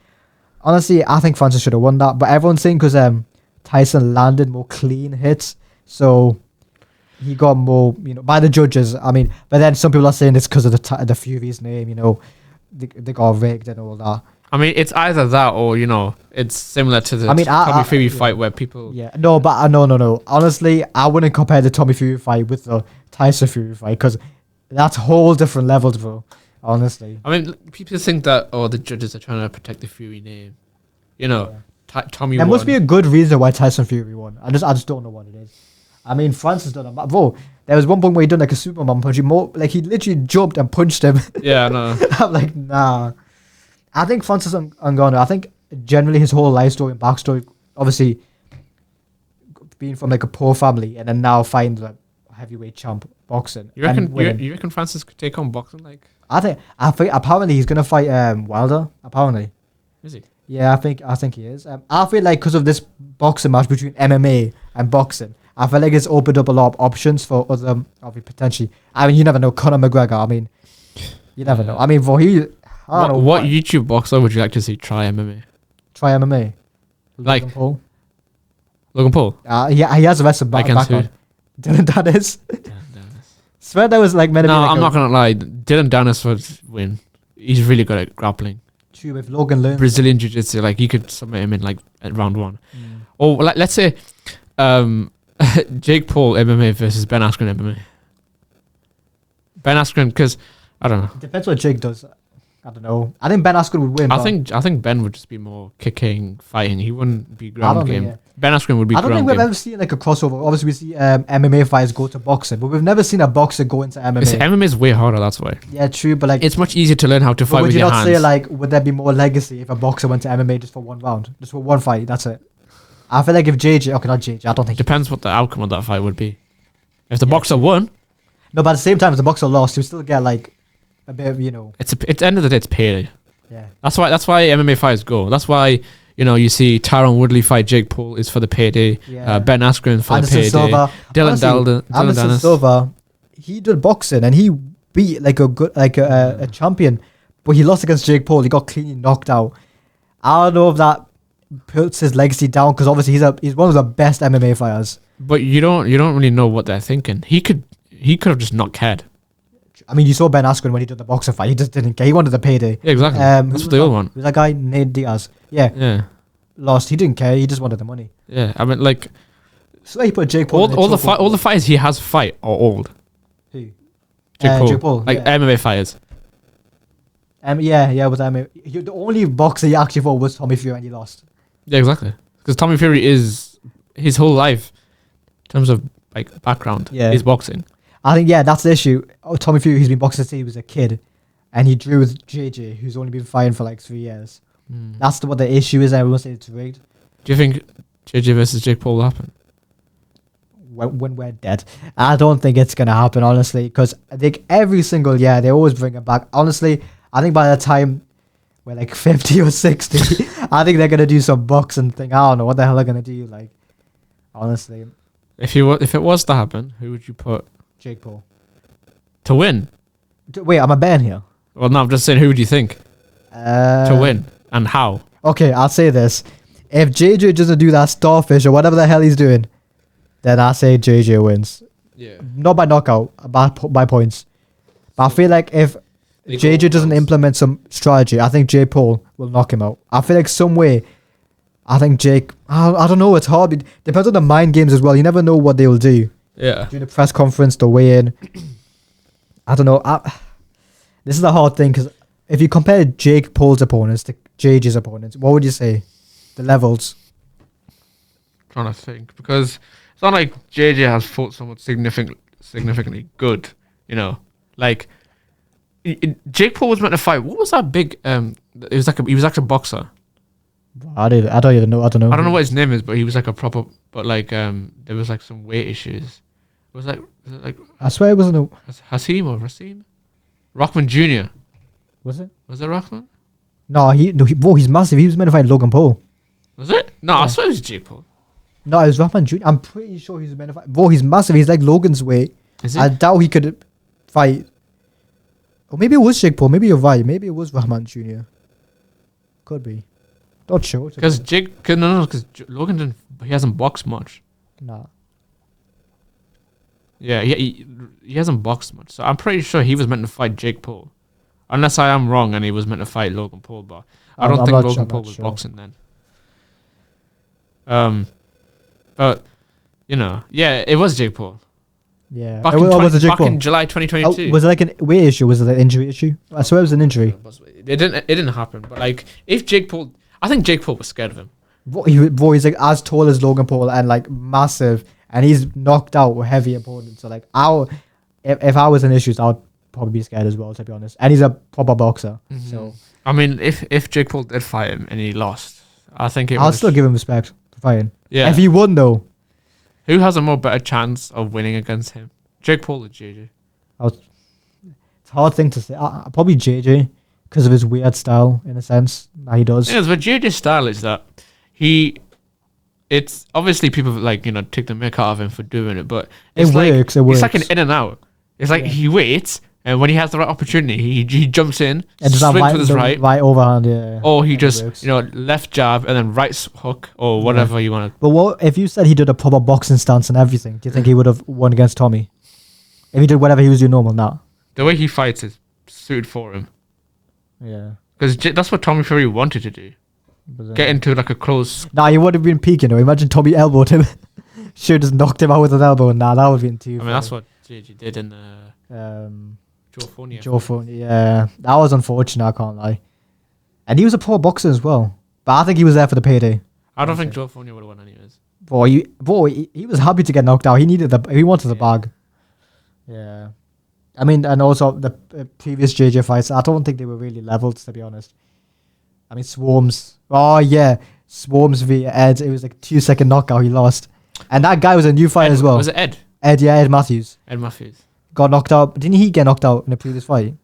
Honestly, I think Francis should have won that, but everyone's saying because Tyson landed more clean hits, so he got more, by the judges. I mean, but then some people are saying it's because of the Fury's name, they got rigged and all that. I mean, it's either that or it's similar to the Tommy Fury fight where people. Yeah, no, but no. Honestly, I wouldn't compare the Tommy Fury fight with the Tyson Fury fight because that's whole different levels, bro. Honestly, I mean, people think that the judges are trying to protect the Fury name. Tommy. There must be a good reason why Tyson Fury won. I just don't know what it is. I mean, Francis done a bro. There was one point where he done like a Superman punch. He literally jumped and punched him. Yeah, no. I'm like, nah. I think Francis Ngannou, I think generally his whole life story and backstory, obviously being from like a poor family and then now find the heavyweight champ boxing. You reckon Francis could take on boxing? Like, I think apparently he's gonna fight Wilder. Apparently, is he? Yeah, I think he is. I feel like because of this boxing match between MMA and boxing, I feel like it's opened up a lot of options for other potentially. I mean, you never know. Conor McGregor. I mean, you never know. I mean, for he. What YouTube boxer would you like to see try MMA? Try MMA? Like Logan Paul? He has a wrestling background. Dylan Dennis. Swear that was like meant to be I'm not gonna lie. Dylan Dennis would win. He's really good at grappling. True, if Logan learns Brazilian Jiu-Jitsu, like you could submit him in like at round 1. Or like let's say Jake Paul MMA versus Ben Askren MMA. Ben Askren, because I don't know. Depends what Jake does. I don't know. I think Ben Askren would win. I think Ben would just be more kicking, fighting. He wouldn't be ground game. Yeah. Ben Askren would be ground game. I don't think we've ever seen like a crossover. Obviously, we see MMA fighters go to boxing, but we've never seen a boxer go into MMA. MMA is way harder, that's why. Yeah, true, but like... It's much easier to learn how to fight with your hands. Would you not say, like, would there be more legacy if a boxer went to MMA just for one round? Just for one fight, that's it. I feel like if JJ... Okay, not JJ, I don't think... Depends what the outcome of that fight would be. If the boxer won... No, but at the same time, if the boxer lost, you still get, like, a bit of, you know... At the end of the day, it's payday. Yeah. That's why MMA fighters go. That's why... You know, you see Tyron Woodley fight Jake Paul is for the payday. Yeah. Ben Askren for Anderson the payday. Silva. Dylan Anderson Dennis. Silva, he did boxing and he beat like a champion, but he lost against Jake Paul. He got cleanly knocked out. I don't know if that puts his legacy down because obviously he's one of the best MMA fighters. But you don't really know what they're thinking. He could have just not cared. I mean, you saw Ben Askren when he did the boxing fight. He just didn't care. He wanted the payday. Yeah, exactly. That's what they all want. Who's that guy? Nate Diaz. Yeah. Yeah. Lost. He didn't care. He just wanted the money. Yeah. I mean, like... So he put Jake Paul all the fighters he has fight are old. Who? Jake Paul. Like MMA fighters. Yeah, with MMA. The only boxer he actually fought was Tommy Fury and he lost. Yeah, exactly. Because Tommy Fury is... His whole life, in terms of like background, is boxing. I think, that's the issue. Tommy Fury, he's been boxing since he was a kid. And he drew with JJ, who's only been fighting for like 3 years. That's what the issue is. Everyone says it's rigged. Do you think JJ versus Jake Paul will happen? When we're dead. I don't think it's going to happen, honestly. Because I think every single year, they always bring it back. Honestly, I think by the time we're like 50 or 60, I think they're going to do some boxing thing. I don't know what the hell they're going to do. Like, honestly. If it was to happen, who would you put? Jake Paul. To win? Wait, I'm a ban here. Well, no, I'm just saying, who would you think? To win? And how? Okay, I'll say this. If JJ doesn't do that starfish or whatever the hell he's doing, then I say JJ wins. Yeah. Not by knockout, by points. But I feel like if JJ doesn't implement some strategy, I think Jake Paul will knock him out. I feel like some way, I think Jake... I don't know, it's hard. It depends on the mind games as well. You never know what they will do. Yeah. During the press conference, the weigh-in. I don't know. This is a hard thing because if you compare Jake Paul's opponents to JJ's opponents, what would you say? The levels? Trying to think. Because it's not like JJ has fought someone significantly good, you know. Like, Jake Paul was meant to fight. What was that big... he was actually a boxer. I don't even know. I don't know. I don't know what his name is, but he was like a proper... But like, there was like some weight issues. Was it like... I swear it wasn't Hasim or Rasim? Rockman Jr. Was it? Was it Rockman? No, he's massive. He was meant to fight Logan Paul. Was it? No, I swear it was Jake Paul. No, it was Rockman Jr. I'm pretty sure he was meant to fight. Bro, he's massive. He's like Logan's weight. Is it? I doubt he could fight. Or maybe it was Jake Paul. Maybe you're right. Maybe it was Rahman Jr. Could be. Not sure. Because because Logan didn't... He hasn't boxed much. Nah. Yeah, he hasn't boxed much. So I'm pretty sure he was meant to fight Jake Paul. Unless I am wrong and he was meant to fight Logan Paul, but I don't think Logan Paul was boxing then. But, you know, yeah, it was Jake Paul. Yeah. Back in July 2022. Was it like an weight issue? Was it an injury issue? I swear it was an injury. It didn't happen. But like, if Jake Paul... I think Jake Paul was scared of him. He's like as tall as Logan Paul and like massive, and he's knocked out heavy opponents. So like, if I was in issues, I would probably be scared as well, to be honest. And he's a proper boxer. Mm-hmm. So I mean, if Jake Paul did fight him and he lost, I think I'll still give him respect for fighting. Yeah. If he won though, who has a more better chance of winning against him, Jake Paul or JJ? It's a hard thing to say. Probably JJ because of his weird style in a sense that he does. Yeah, but JJ's style is that it's obviously people like, you know, take the mick out of him for doing it, but it works. It's like an in and out. It's like he waits, and when he has the right opportunity, he jumps in, and swings with his right overhand, yeah. Or he just, you know, left jab and then right hook or whatever you want to. But what if you said he did a proper boxing stance and everything? Do you think he would have won against Tommy if he did whatever he was doing normal now? The way he fights is suited for him. Yeah, because that's what Tommy Fury wanted to do. Get into like a close... Nah, he would have been peaking though. Imagine Tommy elbowed him. Should just knocked him out with an elbow. Nah, that would have been too... I mean, that's what JJ did in the... Joe Fournier. Joe Fournier, yeah. That was unfortunate, I can't lie. And he was a pro boxer as well. But I think he was there for the payday. I don't think Joe Fournier would have won anyways. He was happy to get knocked out. He wanted the bag. Yeah. I mean, and also the previous JJ fights, I don't think they were really leveled, to be honest. I mean, Swarms. Oh, yeah. Swarms v Ed. It was like 2-second knockout. He lost. And that guy was a new fight as well. Was it Ed? Ed Matthews. Ed Matthews. Got knocked out. Didn't he get knocked out in the previous fight?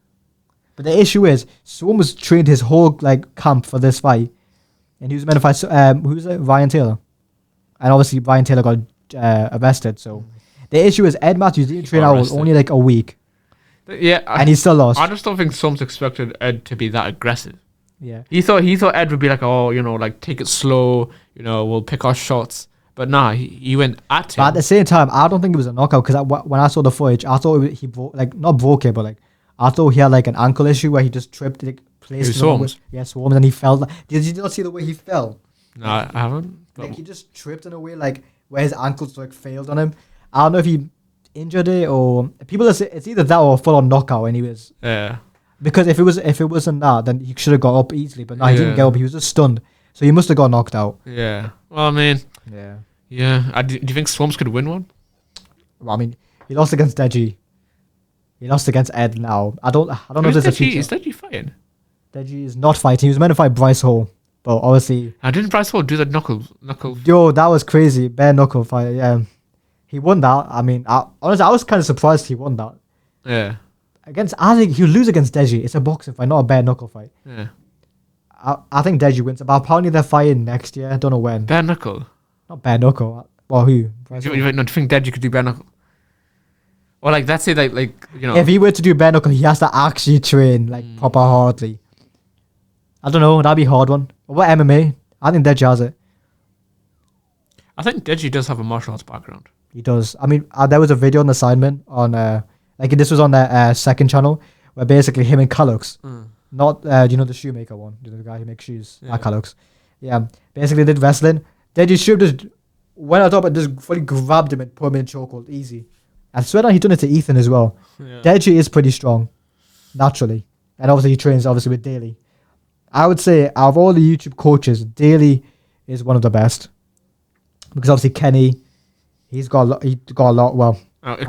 But the issue is, Swarms trained his whole camp for this fight. And he was meant to fight, who was it? Ryan Taylor. And obviously, Ryan Taylor got arrested. So the issue is, Ed Matthews didn't train out only like a week. Yeah, and he still lost. I just don't think Swarms expected Ed to be that aggressive. Yeah, he thought Ed would be like, oh, like take it slow, we'll pick our shots. But nah, he went at him. But at the same time, I don't think it was a knockout because when I saw the footage, I thought he not broke it, but I thought he had an ankle issue where he just tripped, placed Swarms. Yeah, Swarms, and he fell. Did you not see the way he fell? No, I haven't. He just tripped in a way where his ankles failed on him. I don't know if he injured it or people say it's either that or a full on knockout. And he was because if it wasn't that, then he should have got up easily. But no, he didn't get up. He was just stunned, so he must have got knocked out. Yeah. Well, I mean. Yeah. Do you think Swarms could win one? Well, I mean, he lost against Deji. He lost against Ed now. I don't know if there's a future. Is Deji fighting? Deji is not fighting. He was meant to fight Bryce Hall, but obviously. Didn't Bryce Hall do the knuckle? Yo, that was crazy. Bare knuckle fight. Yeah, he won that. I mean, honestly, I was kind of surprised he won that. Yeah. I think he'll lose against Deji. It's a boxing fight, not a bare knuckle fight. Yeah. I think Deji wins. But apparently they're fighting next year. I don't know when. Bare knuckle. Not bare knuckle. Well, who? Do you think Deji could do bare knuckle? Or let's say if he were to do bare knuckle, he has to actually train proper hardly. I don't know. That'd be a hard one. What MMA? I think Deji has it. I think Deji does have a martial arts background. He does. I mean, there was a video on assignment on this was on their second channel where basically him and Callux, not the shoemaker one, the guy who makes shoes. Yeah. Callux. Yeah, basically did wrestling. Deji should just went on top and just fully grabbed him and put him in chokehold. Easy. I swear that he done it to Ethan as well. Yeah. Deji is pretty strong, naturally. And obviously he trains with Daly. I would say out of all the YouTube coaches, Daly is one of the best. Because obviously Kenny, he got a lot. Well,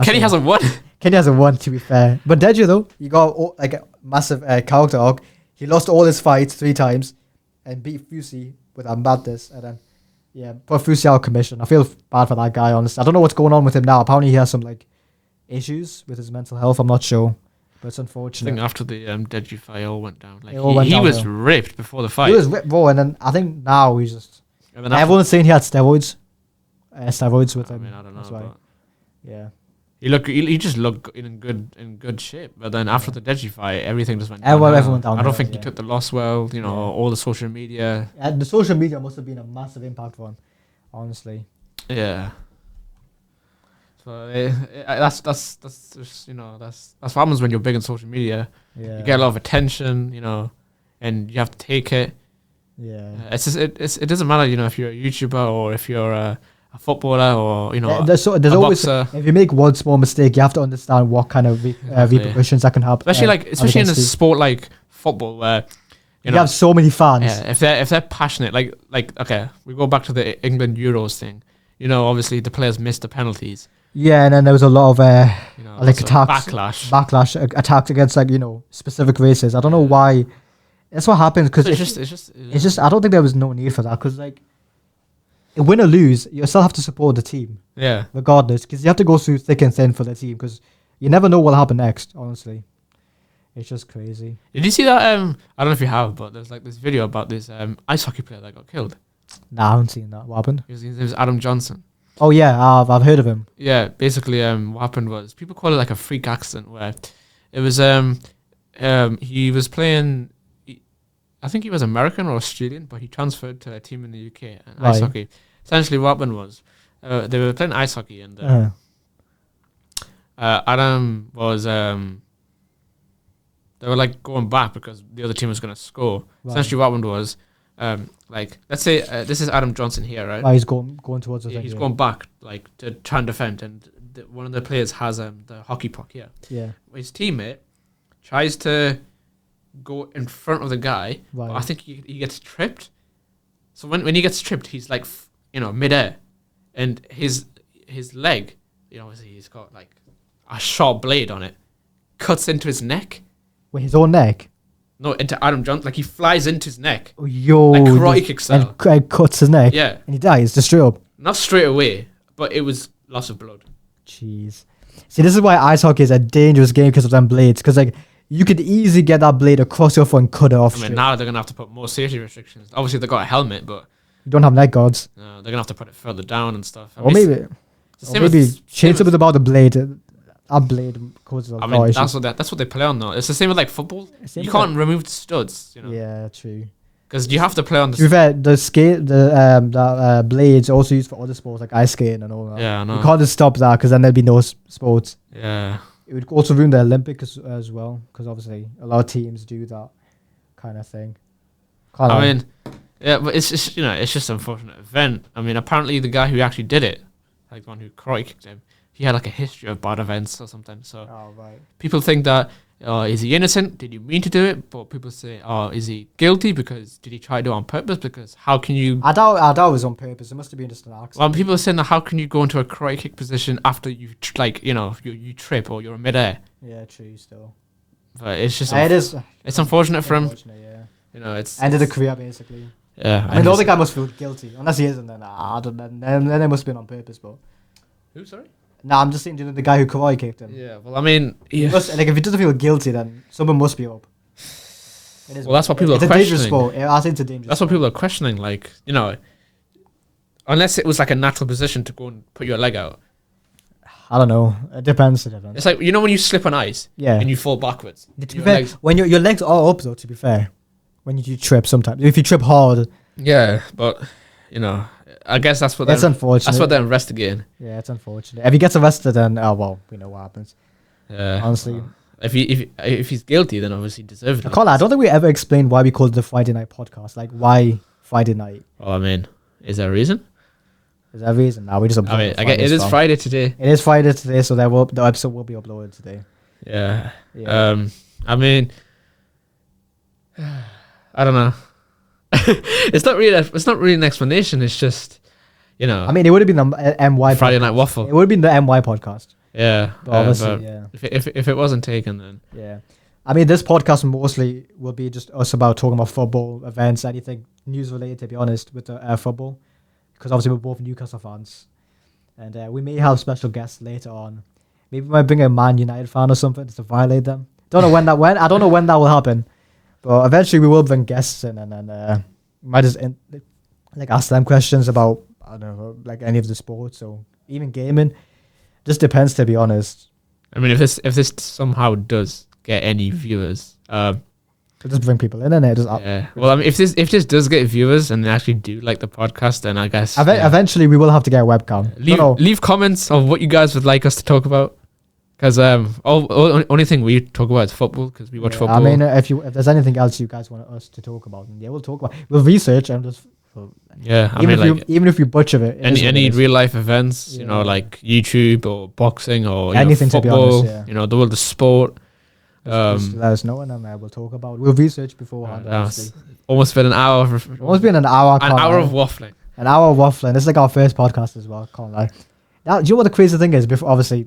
Kenny hasn't won. Kenny hasn't won, to be fair. But Deji though, he got a massive character arc. He lost all his fights 3 times and beat Fusi with a madness. And then put Fusi out of commission. I feel bad for that guy, honestly. I don't know what's going on with him now. Apparently he has some issues with his mental health. I'm not sure, but it's unfortunate. I think after the Deji fight, all went down. He was ripped before the fight. He was ripped raw, and then I think now he's just. Everyone's saying he had steroids. Steroids with him. I mean, I don't know. But yeah. He just looked in good shape, but then after the Deji fight, everything just went down. Everyone down. I don't think he took the loss well. All the social media. The social media must have been a massive impact for him, honestly. Yeah. So that's just that's what happens when you're big in social media. Yeah. You get a lot of attention, and you have to take it. Yeah. It's just it doesn't matter, if you're a YouTuber or if you're a footballer or there's always boxer. If you make one small mistake, you have to understand what kind of repercussions that can happen. Especially in a sport like football where you have so many fans. Yeah, if they're passionate, okay, we go back to the England Euros thing. Obviously the players missed the penalties. Yeah, and then there was a lot of attacks, backlash attacks against specific races. I don't know why. That's what happens because it's just I don't think there was no need for that because win or lose, you still have to support the team. Yeah. Regardless, because you have to go through thick and thin for the team because you never know what'll happen next. Honestly, it's just crazy. Did you see that? I don't know if you have, but there's this video about this ice hockey player that got killed. Nah, I haven't seen that. What happened? His name was Adam Johnson. Oh yeah, I've heard of him. Yeah, basically, what happened was people call it a freak accident where it was he was playing. I think he was American or Australian, but he transferred to a team in the UK and ice hockey. Essentially, what happened was they were playing ice hockey, and Adam was they were going back because the other team was going to score. Right. Essentially, what happened was let's say this is Adam Johnson here, right? He's going towards the thing. He's going back to try and defend, and one of the players has the hockey puck here. Yeah. His teammate tries to go in front of the guy. Right. But I think he gets tripped. So when he gets tripped, he's like, midair. And his leg, he's got like a sharp blade on it, cuts into his neck. With his own neck? No, into Adam Johnson. Like he flies into his neck. Oh, yo. Like karate kick style. And cuts his neck. Yeah. And he dies, just straight up. Not straight away, but it was loss of blood. Jeez. See, this is why ice hockey is a dangerous game because of them blades. Because, like, you could easily get that blade across your foot and cut it off. I mean, now they're going to have to put more safety restrictions. Obviously, they've got a helmet, but... You don't have neck guards. they're going to have to put it further down and stuff. Or maybe change something about the blade. That blade causes a lot of issues. That's what they play on, though. It's the same with, like, football. You can't remove the studs, Yeah, true. Because you have to play on the... To be fair, the blades are also used for other sports, like ice skating and all that. Yeah, I know. You can't just stop that, because then there'd be no sports. Yeah. It would also ruin the Olympics as well, because obviously a lot of teams do that kind of thing. Yeah, but it's just, it's just an unfortunate event. I mean, apparently the guy who actually did it, like the one who karate kicked him, he had like a history of bad events or something. So people think that, is he innocent? Did you mean to do it? But people say, is he guilty? Because did he try to do it on purpose? Because how can you... I doubt it was on purpose. It must have been just an accident. Well, people are saying that how can you go into a karate kick position after you trip or you're in midair? Yeah, true, still. But it's just... It's unfortunate for him. Yeah. It's... Ended the career, basically. Yeah. I mean, the other guy must feel guilty. Unless he isn't, then I don't know. Then it must have been on purpose, but... Who, sorry? Nah, I'm just saying, the guy who karate kicked him. Yeah, well, I mean... If he doesn't feel guilty, then someone must be up. Well, that's what people are questioning. It's a dangerous sport. I think it's a dangerous That's what people are questioning. Like, unless it was like a natural position to go and put your leg out. I don't know. It depends. It's like, when you slip on ice and you fall backwards. To be fair, when your legs are up, though, to be fair, when you trip sometimes. If you trip hard. Yeah, but, I guess that's what unfortunate. That's what they're investigating. Yeah, it's unfortunate. If he gets arrested, then, we know what happens. Yeah. Honestly. If he's guilty, then obviously he deserves it. I don't think we ever explained why we called it the Friday Night Podcast. Like, why Friday night? Well, I mean, is there a reason? Is there a reason? No, we just uploaded it is Friday today. It is Friday today, so the episode will be uploaded today. Yeah. I mean, I don't know. It's not really an explanation. It's just, I mean, it would have been the MY Friday Night Waffle. It would have been the MY podcast. Yeah. But obviously, yeah. If it wasn't taken, then yeah. I mean, this podcast mostly will be just us about talking about football events, anything news related. To be honest, with the football, because obviously we're both Newcastle fans, and we may have special guests later on. Maybe we might bring a Man United fan or something just to violate them. Don't know when that I don't know when that will happen. But eventually we will bring guests in and then might just ask them questions about, I don't know, like any of the sports or even gaming. Just depends, to be honest. I mean, if this somehow does get any viewers, just bring people in it. Yeah. Well, I mean, if this does get viewers and they actually do like the podcast, then I guess eventually we will have to get a webcam. Leave comments of what you guys would like us to talk about. Because only thing we talk about is football, because we watch football. I mean, if there's anything else you guys want us to talk about, then we'll talk about. We'll research and just. Yeah, even if you butcher it. Any real life events, like YouTube or boxing or anything, football, to be honest, the world of sport. Just let us know and then we'll talk about it. We'll research beforehand. Almost been an hour. Almost been an hour. An hour of waffling. An hour of waffling. This is like our first podcast as well. Can't lie. Now, do you know what the crazy thing is? Before, obviously,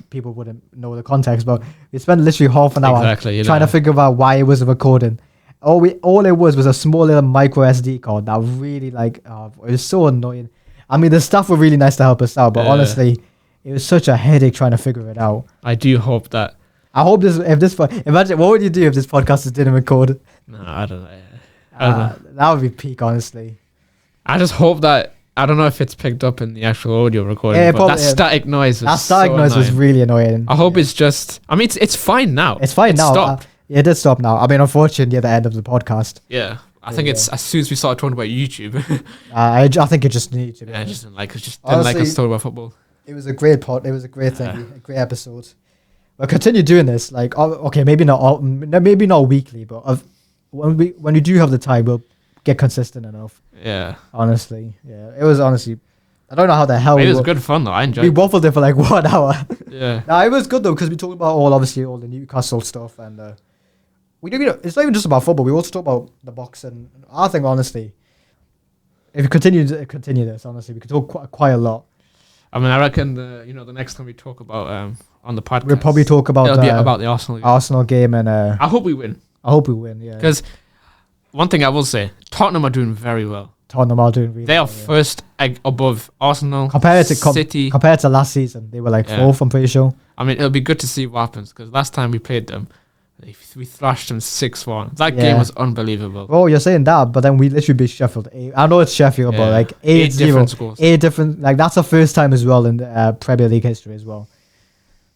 people wouldn't know the context, but we spent literally half an hour trying to figure out why it was recording. All it was a small little micro SD card that really it was so annoying. I mean, the staff were really nice to help us out, but honestly, it was such a headache trying to figure it out. I do hope that. I hope imagine, what would you do if this podcast didn't record? No, I don't know. That would be peak, honestly. I just hope that. I don't know if it's picked up in the actual audio recording, but that static noise was really annoying. I hope it's just... I mean, it's fine now. It's fine now. Stopped. It did stop now. I mean, unfortunately, at the end of the podcast. Yeah. I think it's as soon as we started talking about YouTube. I think it just needed to be. Yeah, I just didn't like us talking about football. It was a great It was a great thing. A great episode. We'll continue doing this. Okay, maybe not weekly, but when we do have the time, we'll get consistent enough. Yeah. Honestly. Yeah. It was honestly... I don't know how the hell It was good fun though. I enjoyed we it. waffled it for like 1 hour. Yeah. Nah, it was good though because we talked about all the Newcastle stuff and we do. It's not even just about football. We also talk about the boxing. I think honestly, if we continue this, honestly, we could talk quite a lot. I mean, I reckon the next time we talk about on the podcast, We'll probably talk about it'll be about the Arsenal game. and I hope we win. Yeah. Because one thing I will say, Tottenham are doing very well. Tottenham are doing really They are well, yeah. first above Arsenal, compared to City. compared to last season. They were like fourth, I'm pretty sure. I mean, it'll be good to see what happens because last time we played them, we thrashed them 6-1. That game was unbelievable. Oh, you're saying that, but then we literally beat Sheffield. I know it's Sheffield, but like 8 different scores. 8 different. Like that's the first time as well in the Premier League history as well.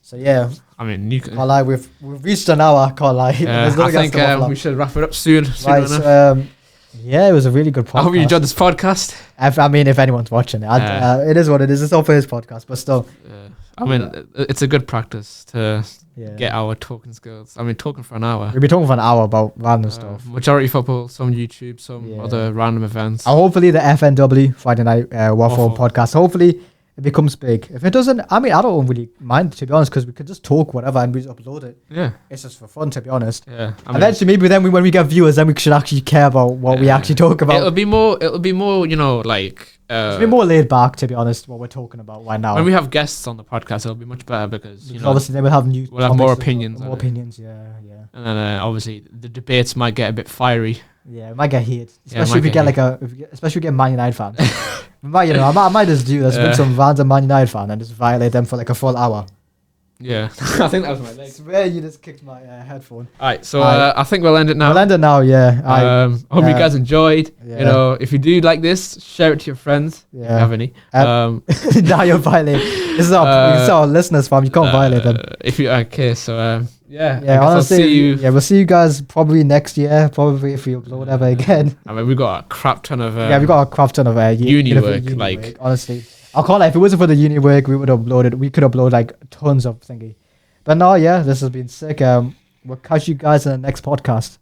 So yeah, I mean, can't lie, we've reached an hour. Can't lie. I think we should wrap it up soon. Right, enough. Yeah, it was a really good podcast. I hope you enjoyed this podcast. I mean, if anyone's watching it, it is what it is. It's our first podcast, but still. I mean, it's a good practice to Yeah. get our talking skills. I mean, talking for an hour. We'll be talking for an hour about random stuff. Majority football, some YouTube, some other random events. And hopefully the FNW, Friday Night Waffle Podcast, hopefully it becomes big. If it doesn't, I mean, I don't really mind, to be honest, because we could just talk whatever and we just upload it. Yeah. It's just for fun, to be honest. Yeah. Eventually, maybe then when we get viewers, then we should actually care about what we actually talk about. It'll be more, like... It'll be more laid back, to be honest, what we're talking about right now. When we have guests on the podcast, it'll be much better because, obviously they will have we'll have more opinions. More opinions, yeah. And then obviously the debates might get a bit fiery. Yeah, it might get heated, Yeah, especially if we get especially if we get Man United fans. I might just do this with some random Man United fan and just violate them for like a full hour. Yeah, I think that was my leg. I swear you just kicked my headphone. Alright, so I think we'll end it now. We'll end it now, yeah. Hope you guys enjoyed. Yeah. If you do like this, share it to your friends. If you have any. Now you're violating. This is our listeners, fam. You can't violate them. If you honestly, I'll see you. Yeah, we'll see you guys probably next year. Probably if we upload ever again. I mean, we've got a crap ton of we got a crap ton of uni work. Work, honestly, I can't lie. If it wasn't for the uni work, we could upload like tons of thingy. But no, yeah, this has been sick. We'll catch you guys in the next podcast.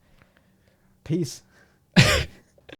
Peace.